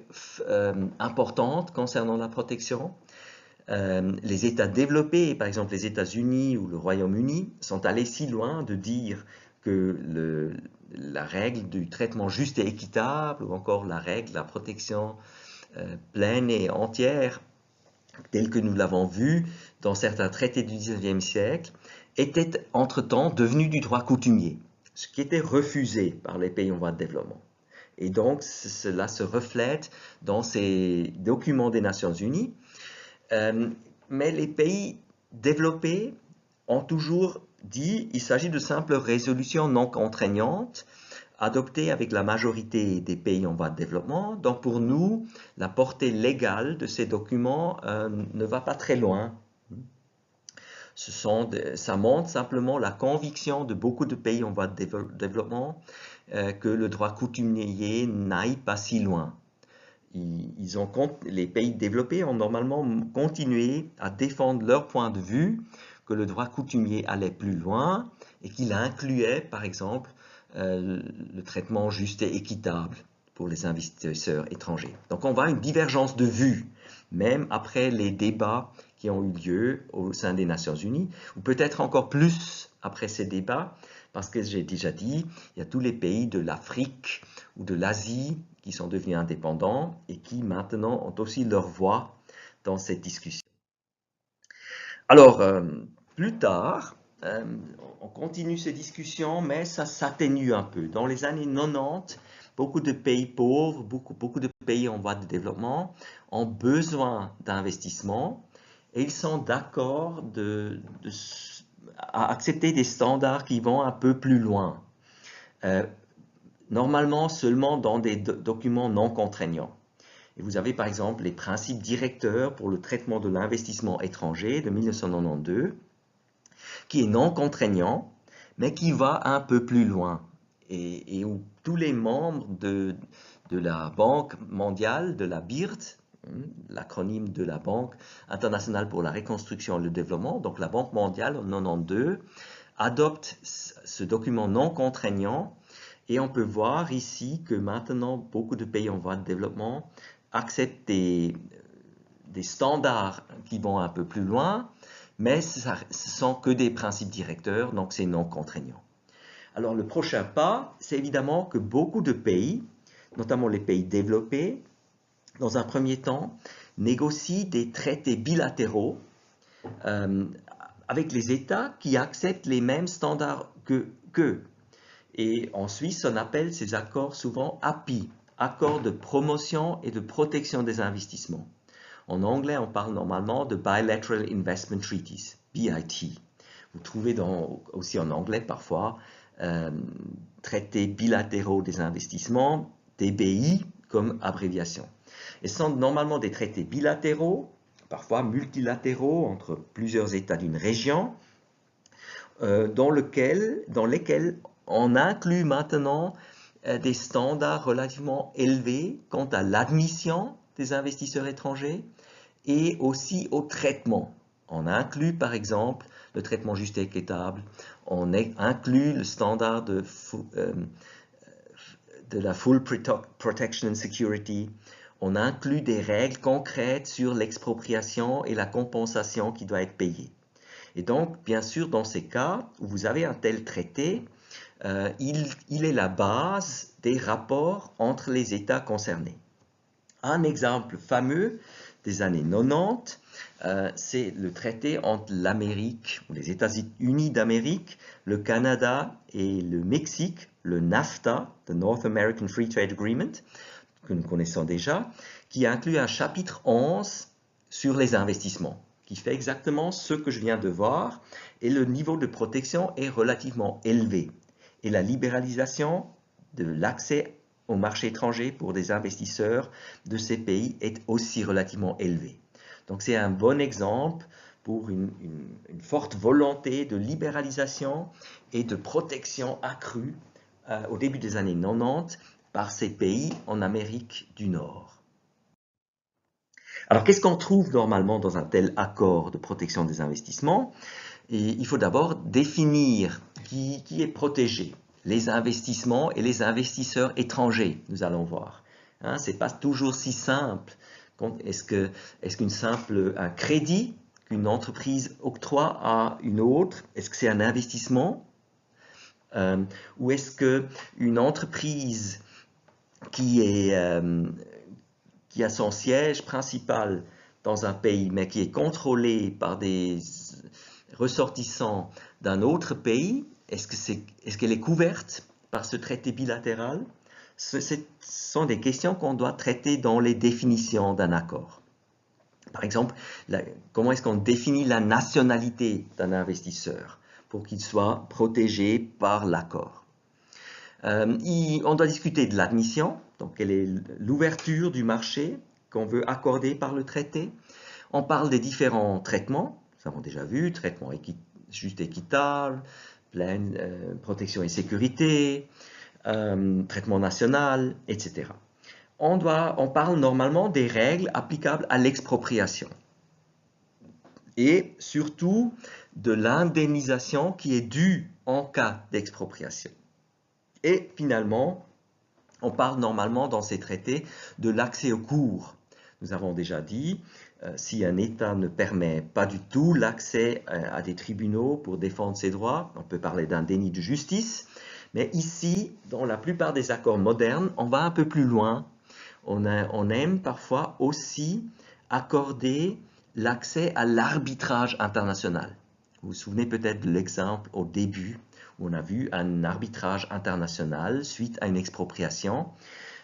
importantes concernant la protection. Les États développés, par exemple les États-Unis ou le Royaume-Uni, sont allés si loin de dire que la règle du traitement juste et équitable, ou encore la règle de la protection pleine et entière, telle que nous l'avons vu dans certains traités du XIXe siècle, était entre-temps devenu du droit coutumier, ce qui était refusé par les pays en voie de développement. Et donc, cela se reflète dans ces documents des Nations Unies. Mais les pays développés ont toujours dit qu'il s'agit de simples résolutions non contraignantes adoptées avec la majorité des pays en voie de développement. Donc pour nous, la portée légale de ces documents ne va pas très loin. Ça montre simplement la conviction de beaucoup de pays en voie de développement que le droit coutumier n'aille pas si loin. Les pays développés ont normalement continué à défendre leur point de vue que le droit coutumier allait plus loin et qu'il incluait, par exemple, le traitement juste et équitable pour les investisseurs étrangers. Donc on voit une divergence de vues, même après les débats qui ont eu lieu au sein des Nations Unies, ou peut-être encore plus après ces débats, parce que j'ai déjà dit, il y a tous les pays de l'Afrique ou de l'Asie qui sont devenus indépendants et qui maintenant ont aussi leur voix dans cette discussion. Alors, plus tard, on continue ces discussions, mais ça s'atténue un peu. Dans les années 90, beaucoup de pays pauvres, beaucoup de pays en voie de développement ont besoin d'investissement et ils sont d'accord de à accepter des standards qui vont un peu plus loin. Normalement seulement dans des documents non contraignants. Et vous avez par exemple les principes directeurs pour le traitement de l'investissement étranger de 1992, qui est non contraignant, mais qui va un peu plus loin. Et où tous les membres de la Banque mondiale, de la BIRD, l'acronyme de la Banque internationale pour la reconstruction et le développement, donc la Banque mondiale en 1992, adopte ce document non contraignant. Et on peut voir ici que maintenant, beaucoup de pays en voie de développement acceptent des standards qui vont un peu plus loin, mais ce ne sont que des principes directeurs, donc c'est non contraignant. Alors le prochain pas, c'est évidemment que beaucoup de pays, notamment les pays développés, dans un premier temps, négocient des traités bilatéraux avec les États qui acceptent les mêmes standards qu'eux. Et en Suisse, on appelle ces accords souvent API, accords de promotion et de protection des investissements. En anglais, on parle normalement de Bilateral Investment Treaties, BIT. Vous trouvez aussi en anglais parfois traités bilatéraux des investissements, TBI comme abréviation. Et ce sont normalement des traités bilatéraux, parfois multilatéraux entre plusieurs États d'une région, dans lesquels on inclut maintenant des standards relativement élevés quant à l'admission des investisseurs étrangers et aussi au traitement. On inclut par exemple le traitement juste et équitable, on inclut le standard de la Full Protection and Security, on inclut des règles concrètes sur l'expropriation et la compensation qui doit être payée. Et donc, bien sûr, dans ces cas où vous avez un tel traité, il est la base des rapports entre les États concernés. Un exemple fameux des années 90, c'est le traité entre l'Amérique, ou les États-Unis d'Amérique, le Canada et le Mexique, le NAFTA, the North American Free Trade Agreement, que nous connaissons déjà, qui inclut un chapitre 11 sur les investissements, qui fait exactement ce que je viens de voir, et le niveau de protection est relativement élevé. Et la libéralisation de l'accès au marché étranger pour des investisseurs de ces pays est aussi relativement élevée. Donc c'est un bon exemple pour une forte volonté de libéralisation et de protection accrue au début des années 90 par ces pays en Amérique du Nord. Alors qu'est-ce qu'on trouve normalement dans un tel accord de protection des investissements? Et il faut d'abord définir qui est protégé. Les investissements et les investisseurs étrangers, nous allons voir. Hein, ce n'est pas toujours si simple. Est-ce un crédit qu'une entreprise octroie à une autre, est-ce que c'est un investissement? Ou est-ce qu'une entreprise qui a son siège principal dans un pays, mais qui est contrôlée par des ressortissants d'un autre pays, est-ce qu'elle est couverte par ce traité bilatéral? Ce sont des questions qu'on doit traiter dans les définitions d'un accord. Par exemple, comment est-ce qu'on définit la nationalité d'un investisseur pour qu'il soit protégé par l'accord? On doit discuter de l'admission, donc quelle est l'ouverture du marché qu'on veut accorder par le traité. On parle des différents traitements, nous avons déjà vu, traitement juste équitable, pleine protection et sécurité, traitement national, etc. On parle normalement des règles applicables à l'expropriation et surtout de l'indemnisation qui est due en cas d'expropriation. Et finalement, on parle normalement dans ces traités de l'accès aux cours. Nous avons déjà dit, si un État ne permet pas du tout l'accès à des tribunaux pour défendre ses droits, on peut parler d'un déni de justice. Mais ici, dans la plupart des accords modernes, on va un peu plus loin. On aime parfois aussi accorder l'accès à l'arbitrage international. Vous vous souvenez peut-être de l'exemple au début où on a vu un arbitrage international suite à une expropriation.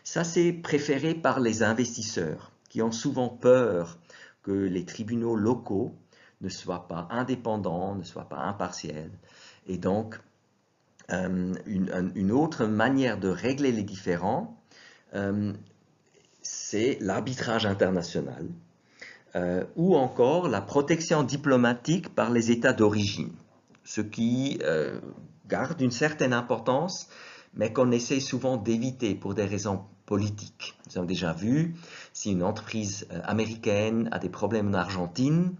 Ça, c'est préféré par les investisseurs qui ont souvent peur que les tribunaux locaux ne soit pas indépendant, ne soit pas impartial. Et donc, une autre manière de régler les différends, c'est l'arbitrage international, ou encore la protection diplomatique par les États d'origine, ce qui garde une certaine importance, mais qu'on essaie souvent d'éviter pour des raisons politiques. Nous avons déjà vu, si une entreprise américaine a des problèmes en Argentine,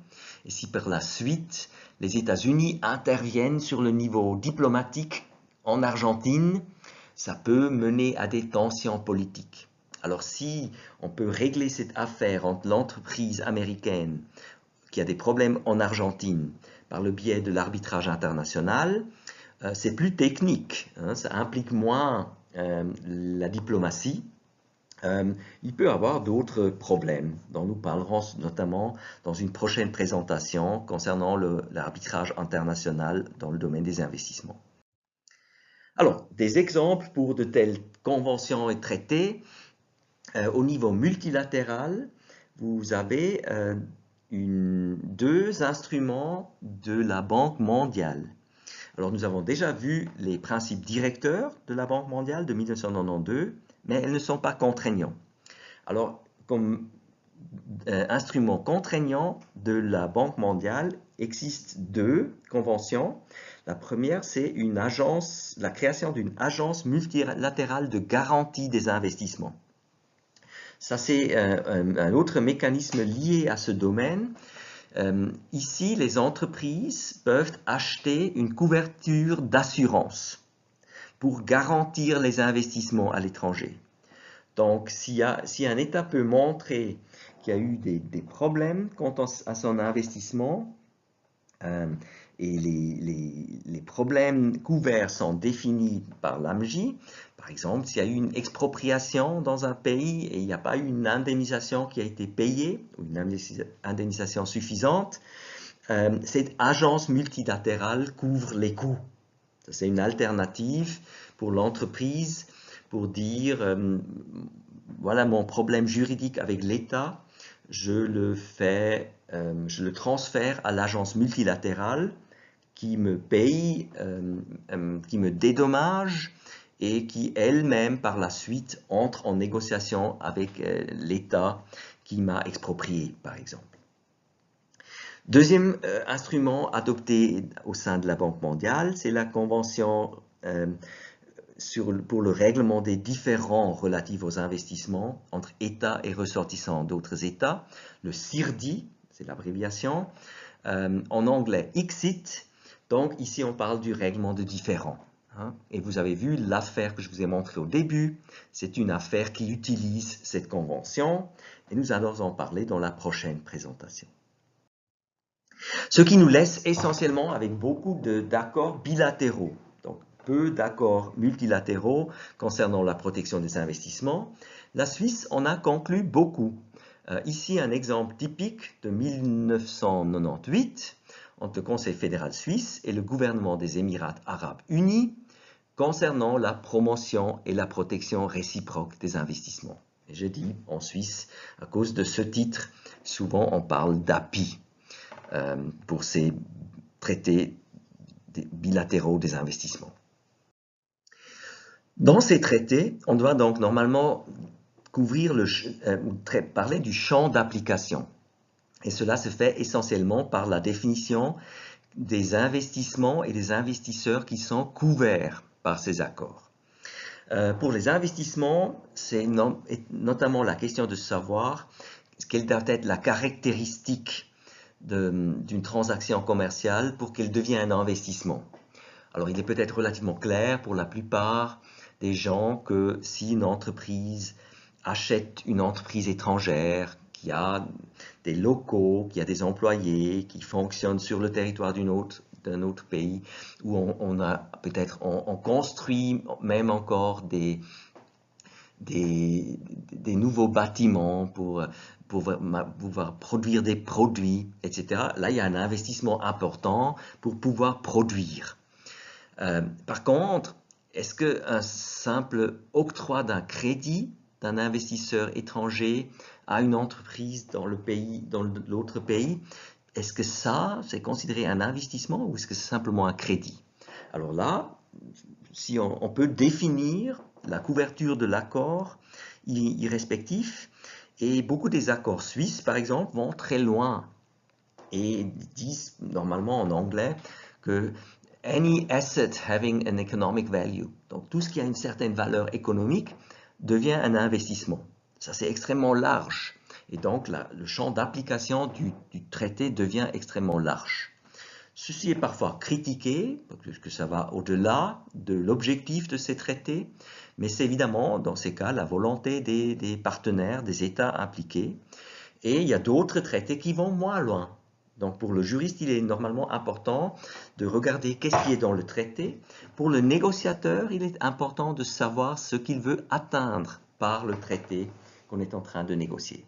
et si par la suite les États-Unis interviennent sur le niveau diplomatique en Argentine, ça peut mener à des tensions politiques. Alors si on peut régler cette affaire entre l'entreprise américaine qui a des problèmes en Argentine par le biais de l'arbitrage international, c'est plus technique, hein, ça implique moins la diplomatie. Il peut y avoir d'autres problèmes dont nous parlerons notamment dans une prochaine présentation concernant l'arbitrage international dans le domaine des investissements. Alors, des exemples pour de telles conventions et traités. Au niveau multilatéral, vous avez deux instruments de la Banque mondiale. Alors, nous avons déjà vu les principes directeurs de la Banque mondiale de 1992, mais elles ne sont pas contraignants. Alors, comme instrument contraignant de la Banque mondiale, existent deux conventions. La première, c'est la création d'une agence multilatérale de garantie des investissements. Ça, c'est un autre mécanisme lié à ce domaine. Ici, les entreprises peuvent acheter une couverture d'assurance pour garantir les investissements à l'étranger. Donc, si un État peut montrer qu'il y a eu des problèmes quant à son investissement, et les problèmes couverts sont définis par l'AMJ. Par exemple, s'il y a eu une expropriation dans un pays et il n'y a pas eu une indemnisation qui a été payée, ou une indemnisation suffisante, cette agence multilatérale couvre les coûts. C'est une alternative pour l'entreprise pour dire, voilà mon problème juridique avec l'État, je le transfère à l'agence multilatérale qui me paye, qui me dédommage et qui elle-même par la suite entre en négociation avec l'État qui m'a exproprié, par exemple. Deuxième instrument adopté au sein de la Banque mondiale, c'est la Convention pour le règlement des différends relatifs aux investissements entre États et ressortissants d'autres États, le CIRDI, c'est l'abréviation, en anglais ICSID. Donc ici on parle du règlement de différends. Hein, et vous avez vu l'affaire que je vous ai montrée au début, c'est une affaire qui utilise cette convention et nous allons en parler dans la prochaine présentation. Ce qui nous laisse essentiellement avec beaucoup d'accords bilatéraux. Donc peu d'accords multilatéraux concernant la protection des investissements. La Suisse en a conclu beaucoup. Ici, un exemple typique de 1998 entre le Conseil fédéral suisse et le gouvernement des Émirats arabes unis concernant la promotion et la protection réciproque des investissements. Et je dis en Suisse, à cause de ce titre, souvent on parle d'API pour ces traités bilatéraux des investissements. Dans ces traités, on doit donc normalement parler du champ d'application. Et cela se fait essentiellement par la définition des investissements et des investisseurs qui sont couverts par ces accords. Pour les investissements, c'est notamment la question de savoir quelle doit être la caractéristique d'une transaction commerciale pour qu'elle devienne un investissement. Alors, il est peut-être relativement clair pour la plupart des gens que si une entreprise achète une entreprise étrangère qui a des locaux, qui a des employés, qui fonctionnent sur le territoire d'un autre pays, où on construit même encore des nouveaux bâtiments pour pouvoir produire des produits, etc. Là, il y a un investissement important pour pouvoir produire. Par contre, est-ce qu'un simple octroi d'un crédit d'un investisseur étranger à une entreprise dans l'autre pays, est-ce que ça, c'est considéré un investissement ou est-ce que c'est simplement un crédit? Alors là, si on peut définir la couverture de l'accord irrespectif, et beaucoup des accords suisses, par exemple, vont très loin et disent normalement en anglais que any asset having an economic value, donc tout ce qui a une certaine valeur économique devient un investissement. Ça, c'est extrêmement large. Et donc, le champ d'application du traité devient extrêmement large. Ceci est parfois critiqué, parce que ça va au-delà de l'objectif de ces traités, mais c'est évidemment, dans ces cas, la volonté des partenaires, des États impliqués. Et il y a d'autres traités qui vont moins loin. Donc pour le juriste, il est normalement important de regarder qu'est-ce qui est dans le traité. Pour le négociateur, il est important de savoir ce qu'il veut atteindre par le traité qu'on est en train de négocier.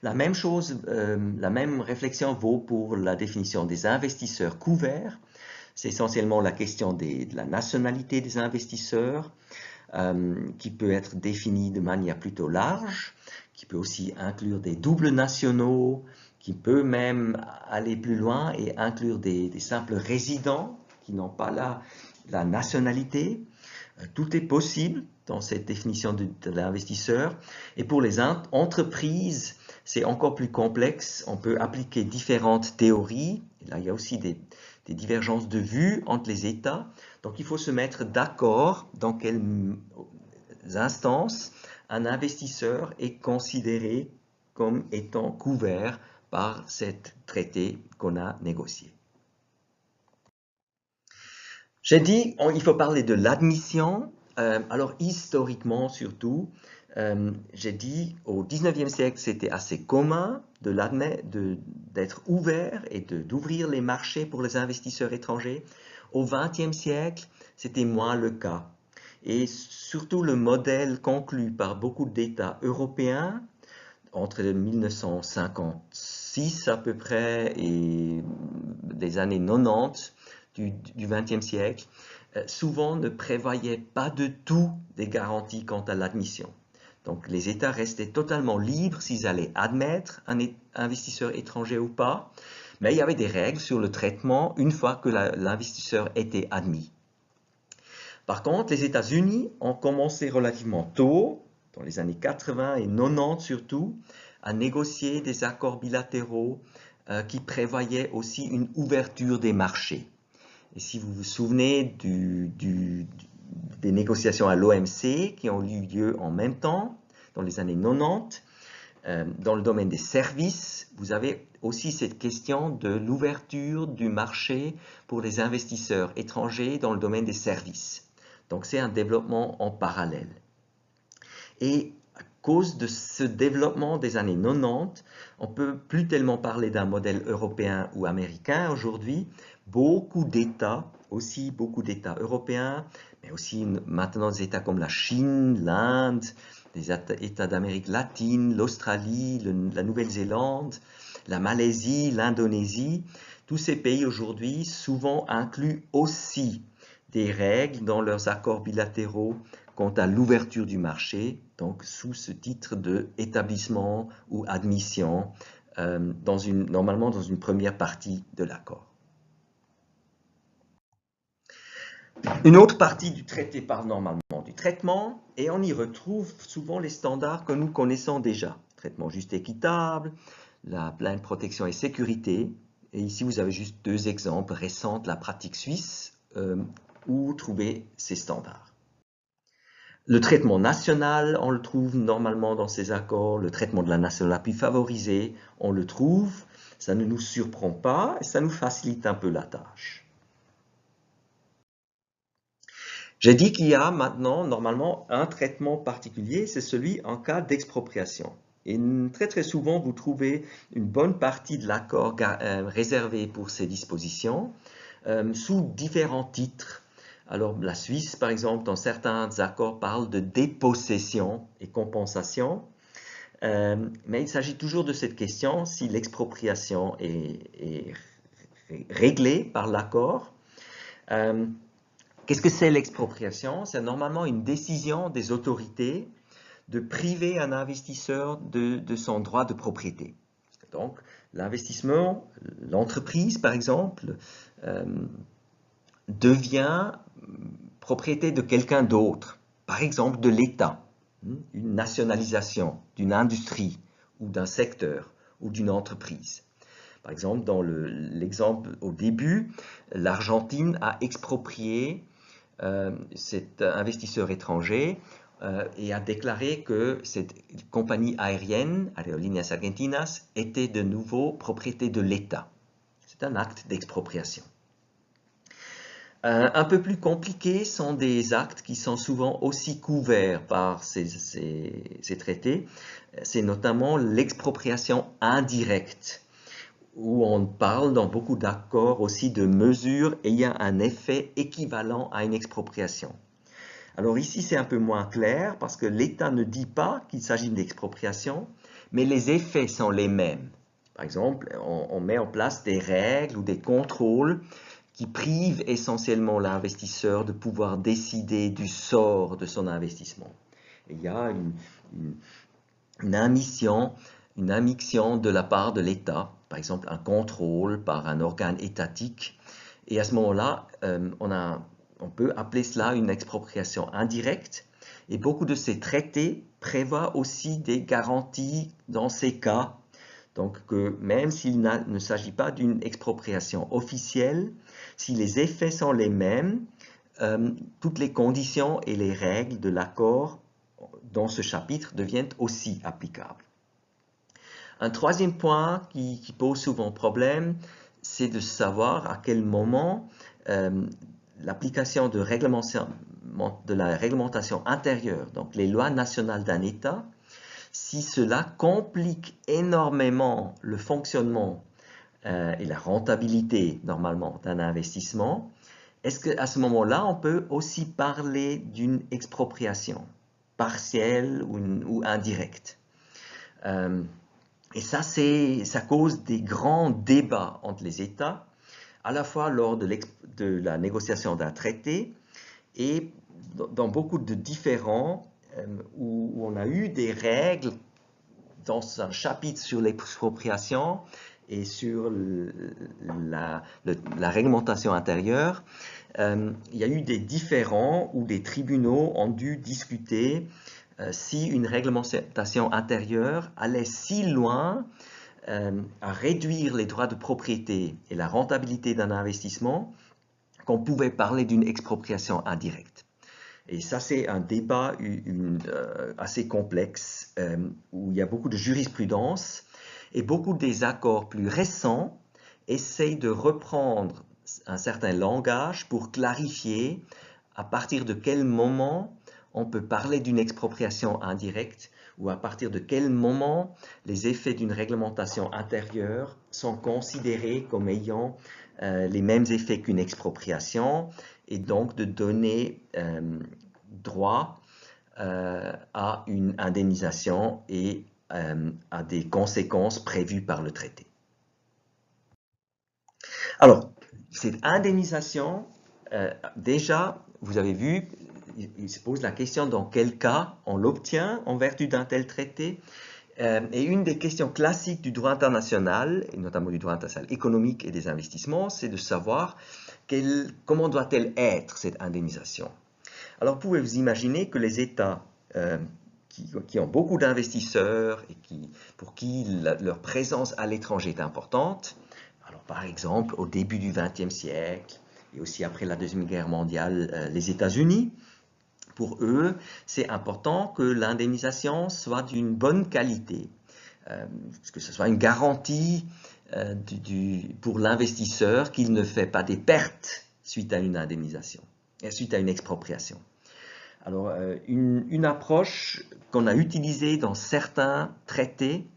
La même chose, la même réflexion vaut pour la définition des investisseurs couverts. C'est essentiellement la question de la nationalité des investisseurs qui peut être définie de manière plutôt large, qui peut aussi inclure des doubles nationaux, qui peut même aller plus loin et inclure des simples résidents qui n'ont pas la nationalité. Tout est possible dans cette définition de l'investisseur. Et pour les entreprises, c'est encore plus complexe. On peut appliquer différentes théories. Et là, il y a aussi des divergences de vues entre les États. Donc, il faut se mettre d'accord dans quelles instances un investisseur est considéré comme étant couvert par cet traité qu'on a négocié. J'ai dit, il faut parler de l'admission. Alors, historiquement surtout, j'ai dit, au 19e siècle, c'était assez commun d'être ouvert et d'ouvrir les marchés pour les investisseurs étrangers. Au 20e siècle, c'était moins le cas. Et surtout, le modèle conclu par beaucoup d'États européens, entre 1956 à peu près et des années 90 du XXe siècle, souvent ne prévoyait pas de tout des garanties quant à l'admission. Donc les États restaient totalement libres s'ils allaient admettre un investisseur étranger ou pas, mais il y avait des règles sur le traitement une fois que l'investisseur était admis. Par contre, les États-Unis ont commencé relativement tôt, dans les années 80 et 90 surtout, à négocier des accords bilatéraux qui prévoyaient aussi une ouverture des marchés. Et si vous vous souvenez des négociations à l'OMC qui ont eu lieu en même temps, dans les années 90, dans le domaine des services, vous avez aussi cette question de l'ouverture du marché pour les investisseurs étrangers dans le domaine des services. Donc c'est un développement en parallèle. Et à cause de ce développement des années 90, on ne peut plus tellement parler d'un modèle européen ou américain aujourd'hui. Beaucoup d'États, aussi beaucoup d'États européens, mais aussi maintenant des États comme la Chine, l'Inde, des États d'Amérique latine, l'Australie, la Nouvelle-Zélande, la Malaisie, l'Indonésie, tous ces pays aujourd'hui souvent incluent aussi des règles dans leurs accords bilatéraux quant à l'ouverture du marché, donc sous ce titre de établissement ou admission, normalement dans une première partie de l'accord. Une autre partie du traité parle normalement du traitement et on y retrouve souvent les standards que nous connaissons déjà. Traitement juste et équitable, la pleine protection et sécurité. Et ici, vous avez juste deux exemples récents de la pratique suisse où trouver ces standards. Le traitement national, on le trouve normalement dans ces accords. Le traitement de la nation la plus favorisée, on le trouve. Ça ne nous surprend pas et ça nous facilite un peu la tâche. J'ai dit qu'il y a maintenant normalement un traitement particulier, c'est celui en cas d'expropriation. Et très très souvent, vous trouvez une bonne partie de l'accord réservé pour ces dispositions sous différents titres. Alors la Suisse, par exemple, dans certains accords, parle de dépossession et compensation. Mais il s'agit toujours de cette question si l'expropriation est réglée par l'accord. Qu'est-ce que c'est l'expropriation? C'est normalement une décision des autorités de priver un investisseur de son droit de propriété. Donc, l'investissement, l'entreprise, par exemple, devient propriété de quelqu'un d'autre, par exemple de l'État, une nationalisation d'une industrie ou d'un secteur ou d'une entreprise. Par exemple, dans l'exemple au début, l'Argentine a exproprié cet investisseur étranger et a déclaré que cette compagnie aérienne, Aerolíneas Argentinas, était de nouveau propriété de l'État. C'est un acte d'expropriation. Un peu plus compliqués sont des actes qui sont souvent aussi couverts par ces traités. C'est notamment l'expropriation indirecte, où on parle dans beaucoup d'accords aussi de mesures ayant un effet équivalent à une expropriation. Alors ici, c'est un peu moins clair parce que l'État ne dit pas qu'il s'agit d'expropriation, mais les effets sont les mêmes. Par exemple, on met en place des règles ou des contrôles qui privent essentiellement l'investisseur de pouvoir décider du sort de son investissement. Et il y a une admission de la part de l'État, par exemple un contrôle par un organe étatique, et à ce moment-là, on peut appeler cela une expropriation indirecte, et beaucoup de ces traités prévoient aussi des garanties dans ces cas, donc que même s'il ne s'agit pas d'une expropriation officielle, si les effets sont les mêmes, toutes les conditions et les règles de l'accord dans ce chapitre deviennent aussi applicables. Un troisième point qui pose souvent problème, c'est de savoir à quel moment l'application de la réglementation intérieure, donc les lois nationales d'un État, si cela complique énormément le fonctionnement et la rentabilité normalement d'un investissement, est-ce qu'à ce moment-là, on peut aussi parler d'une expropriation partielle ou indirecte? Et ça cause des grands débats entre les États, à la fois lors de la négociation d'un traité et dans beaucoup de différends où on a eu des règles dans un chapitre sur l'expropriation et sur la réglementation intérieure. Il y a eu des différends où des tribunaux ont dû discuter si une réglementation intérieure allait si loin à réduire les droits de propriété et la rentabilité d'un investissement qu'on pouvait parler d'une expropriation indirecte. Et ça, c'est un débat assez complexe où il y a beaucoup de jurisprudence et beaucoup des accords plus récents essayent de reprendre un certain langage pour clarifier à partir de quel moment on peut parler d'une expropriation indirecte ou à partir de quel moment les effets d'une réglementation intérieure sont considérés comme ayant les mêmes effets qu'une expropriation et donc de donner droit à une indemnisation et à des conséquences prévues par le traité. Alors, cette indemnisation, déjà, vous avez vu, il se pose la question dans quel cas on l'obtient en vertu d'un tel traité. Et une des questions classiques du droit international, et notamment du droit international économique et des investissements, c'est de savoir comment doit-elle être cette indemnisation. Alors, pouvez vous imaginer que les États qui ont beaucoup d'investisseurs et pour qui leur présence à l'étranger est importante, alors par exemple au début du XXe siècle et aussi après la Deuxième Guerre mondiale, les États-Unis, pour eux, c'est important que l'indemnisation soit d'une bonne qualité, que ce soit une garantie pour l'investisseur qu'il ne fait pas des pertes suite à une indemnisation, suite à une expropriation. Alors, une approche qu'on a utilisée dans certains traités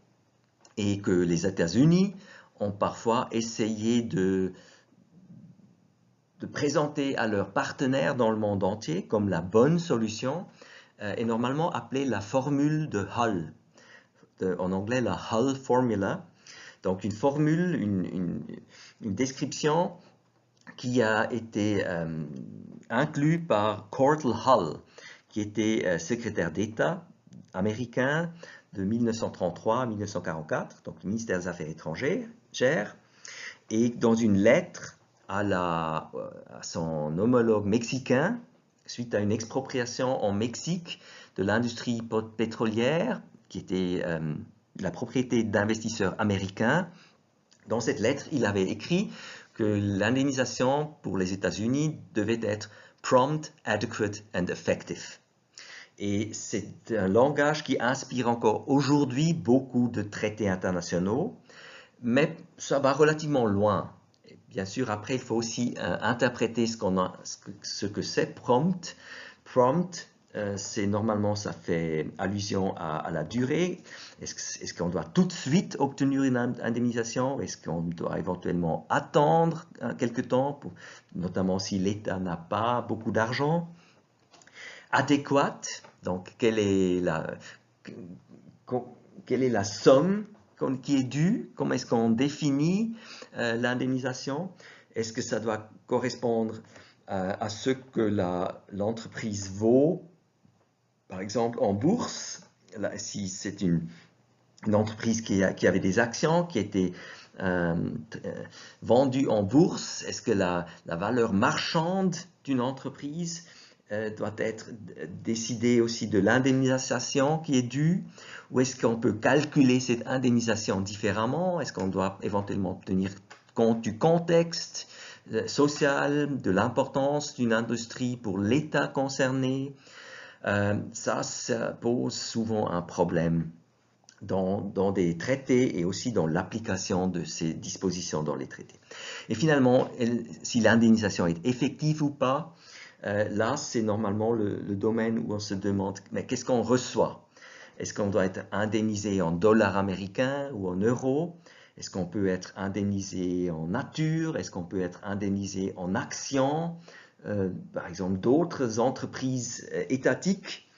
et que les États-Unis ont parfois essayé de présenter à leurs partenaires dans le monde entier comme la bonne solution est normalement appelée la formule de Hull, en anglais la Hull Formula. Donc une formule, une description qui a été inclue par Cordell Hull, qui était secrétaire d'État américain de 1933 à 1944, donc le ministère des Affaires étrangères, et dans une lettre à son homologue mexicain, suite à une expropriation en Mexique de l'industrie pétrolière, qui était la propriété d'investisseurs américains. Dans cette lettre, il avait écrit que l'indemnisation pour les États-Unis devait être prompt, adequate and effective. Et c'est un langage qui inspire encore aujourd'hui beaucoup de traités internationaux, mais ça va relativement loin. Et bien sûr, après, il faut aussi interpréter ce que c'est prompt. Prompt, c'est normalement, ça fait allusion à la durée. Est-ce qu'on doit tout de suite obtenir une indemnisation? Est-ce qu'on doit éventuellement attendre quelque temps, notamment si l'État n'a pas beaucoup d'argent? Adéquate, donc quelle est la somme qui est due? Comment est-ce qu'on définit l'indemnisation? Est-ce que ça doit correspondre à ce que l'entreprise vaut, par exemple en bourse? Là, si c'est une entreprise qui avait des actions qui étaient vendues en bourse, est-ce que la valeur marchande d'une entreprise doit être décidée aussi de l'indemnisation qui est due, ou est-ce qu'on peut calculer cette indemnisation différemment? Est-ce qu'on doit éventuellement tenir compte du contexte social, de l'importance d'une industrie pour l'État concerné? Ça pose souvent un problème dans des traités et aussi dans l'application de ces dispositions dans les traités. Et finalement, si l'indemnisation est effective ou pas, là, c'est normalement le domaine où on se demande, mais qu'est-ce qu'on reçoit? Est-ce qu'on doit être indemnisé en dollars américains ou en euros? Est-ce qu'on peut être indemnisé en nature? Est-ce qu'on peut être indemnisé en actions? Par exemple, d'autres entreprises étatiques,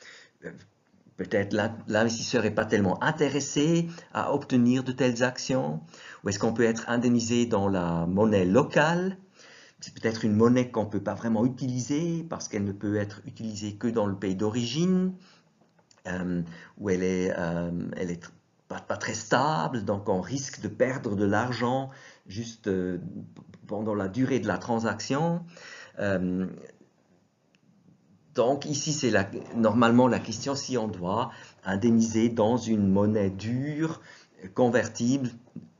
peut-être l'investisseur n'est pas tellement intéressé à obtenir de telles actions. Ou est-ce qu'on peut être indemnisé dans la monnaie locale? C'est peut-être une monnaie qu'on ne peut pas vraiment utiliser parce qu'elle ne peut être utilisée que dans le pays d'origine, où elle est pas très stable, donc on risque de perdre de l'argent juste pendant la durée de la transaction. Donc ici, c'est normalement la question si on doit indemniser dans une monnaie dure, convertible,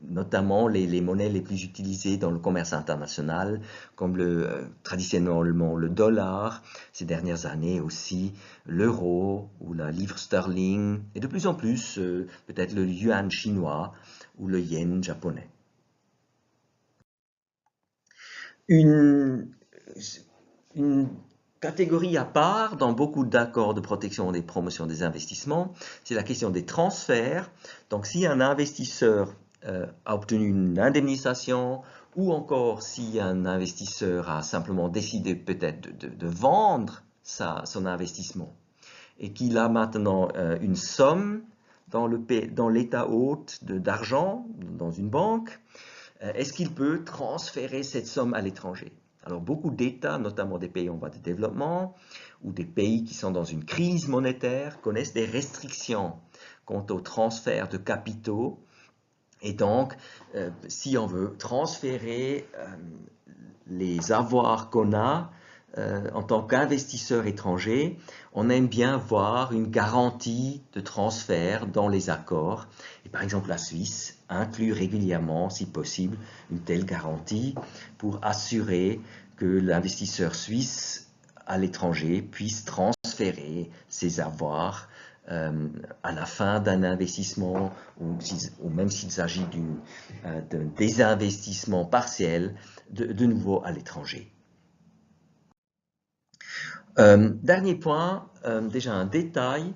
notamment les monnaies les plus utilisées dans le commerce international, comme traditionnellement le dollar, ces dernières années aussi l'euro ou la livre sterling, et de plus en plus peut-être le yuan chinois ou le yen japonais. Une catégorie à part dans beaucoup d'accords de protection et de promotion des investissements, c'est la question des transferts. Donc si un investisseur a obtenu une indemnisation, ou encore si un investisseur a simplement décidé peut-être de vendre son investissement et qu'il a maintenant une somme dans l'état hôte d'argent dans une banque, est-ce qu'il peut transférer cette somme à l'étranger? Alors beaucoup d'États, notamment des pays en voie de développement ou des pays qui sont dans une crise monétaire, connaissent des restrictions quant au transfert de capitaux. Et donc, si on veut transférer les avoirs qu'on a en tant qu'investisseur étranger, on aime bien voir une garantie de transfert dans les accords. Et par exemple, la Suisse inclut régulièrement, si possible, une telle garantie pour assurer que l'investisseur suisse à l'étranger puisse transférer ses avoirs à la fin d'un investissement ou même s'il s'agit d'un désinvestissement partiel de nouveau à l'étranger. Dernier point, déjà un détail,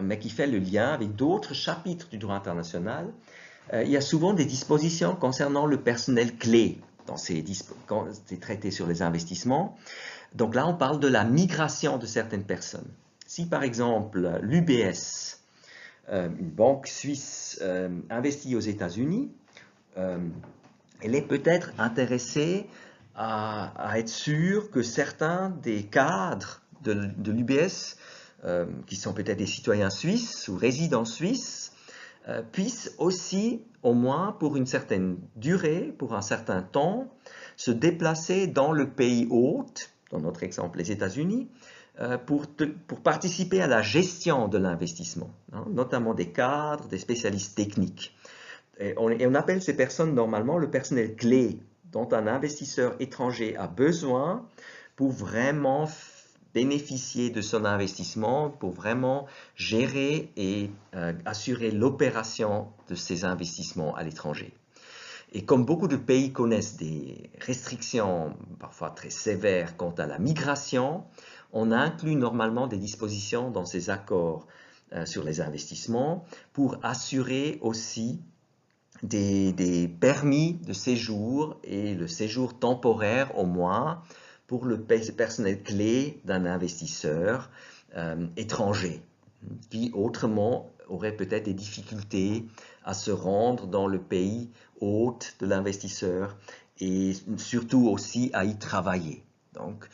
mais qui fait le lien avec d'autres chapitres du droit international. Il y a souvent des dispositions concernant le personnel clé dans ces traités sur les investissements. Donc là, on parle de la migration de certaines personnes. Si par exemple l'UBS, une banque suisse, investit aux États-Unis, elle est peut-être intéressée à être sûre que certains des cadres de l'UBS, qui sont peut-être des citoyens suisses ou résidents suisses, puissent aussi, au moins pour une certaine durée, pour un certain temps, se déplacer dans le pays hôte, dans notre exemple les États-Unis, pour participer à la gestion de l'investissement, hein, notamment des cadres, des spécialistes techniques. Et on appelle ces personnes normalement le personnel clé dont un investisseur étranger a besoin pour vraiment bénéficier de son investissement, pour vraiment gérer et assurer l'opération de ses investissements à l'étranger. Et comme beaucoup de pays connaissent des restrictions parfois très sévères quant à la migration, on inclut normalement des dispositions dans ces accords sur les investissements pour assurer aussi des permis de séjour et le séjour temporaire au moins pour le personnel clé d'un investisseur étranger qui autrement aurait peut-être des difficultés à se rendre dans le pays hôte de l'investisseur et surtout aussi à y travailler. Donc,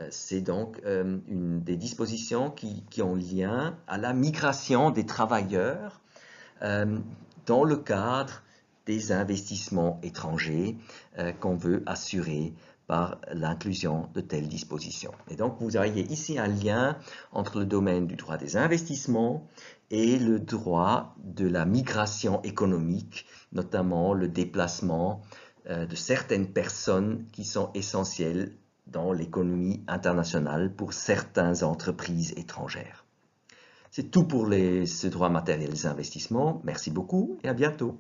c'est donc une des dispositions qui ont lien à la migration des travailleurs dans le cadre des investissements étrangers qu'on veut assurer par l'inclusion de telles dispositions. Et donc, vous auriez ici un lien entre le domaine du droit des investissements et le droit de la migration économique, notamment le déplacement de certaines personnes qui sont essentielles dans l'économie internationale pour certaines entreprises étrangères. C'est tout pour ce droit matériel des investissements. Merci beaucoup et à bientôt.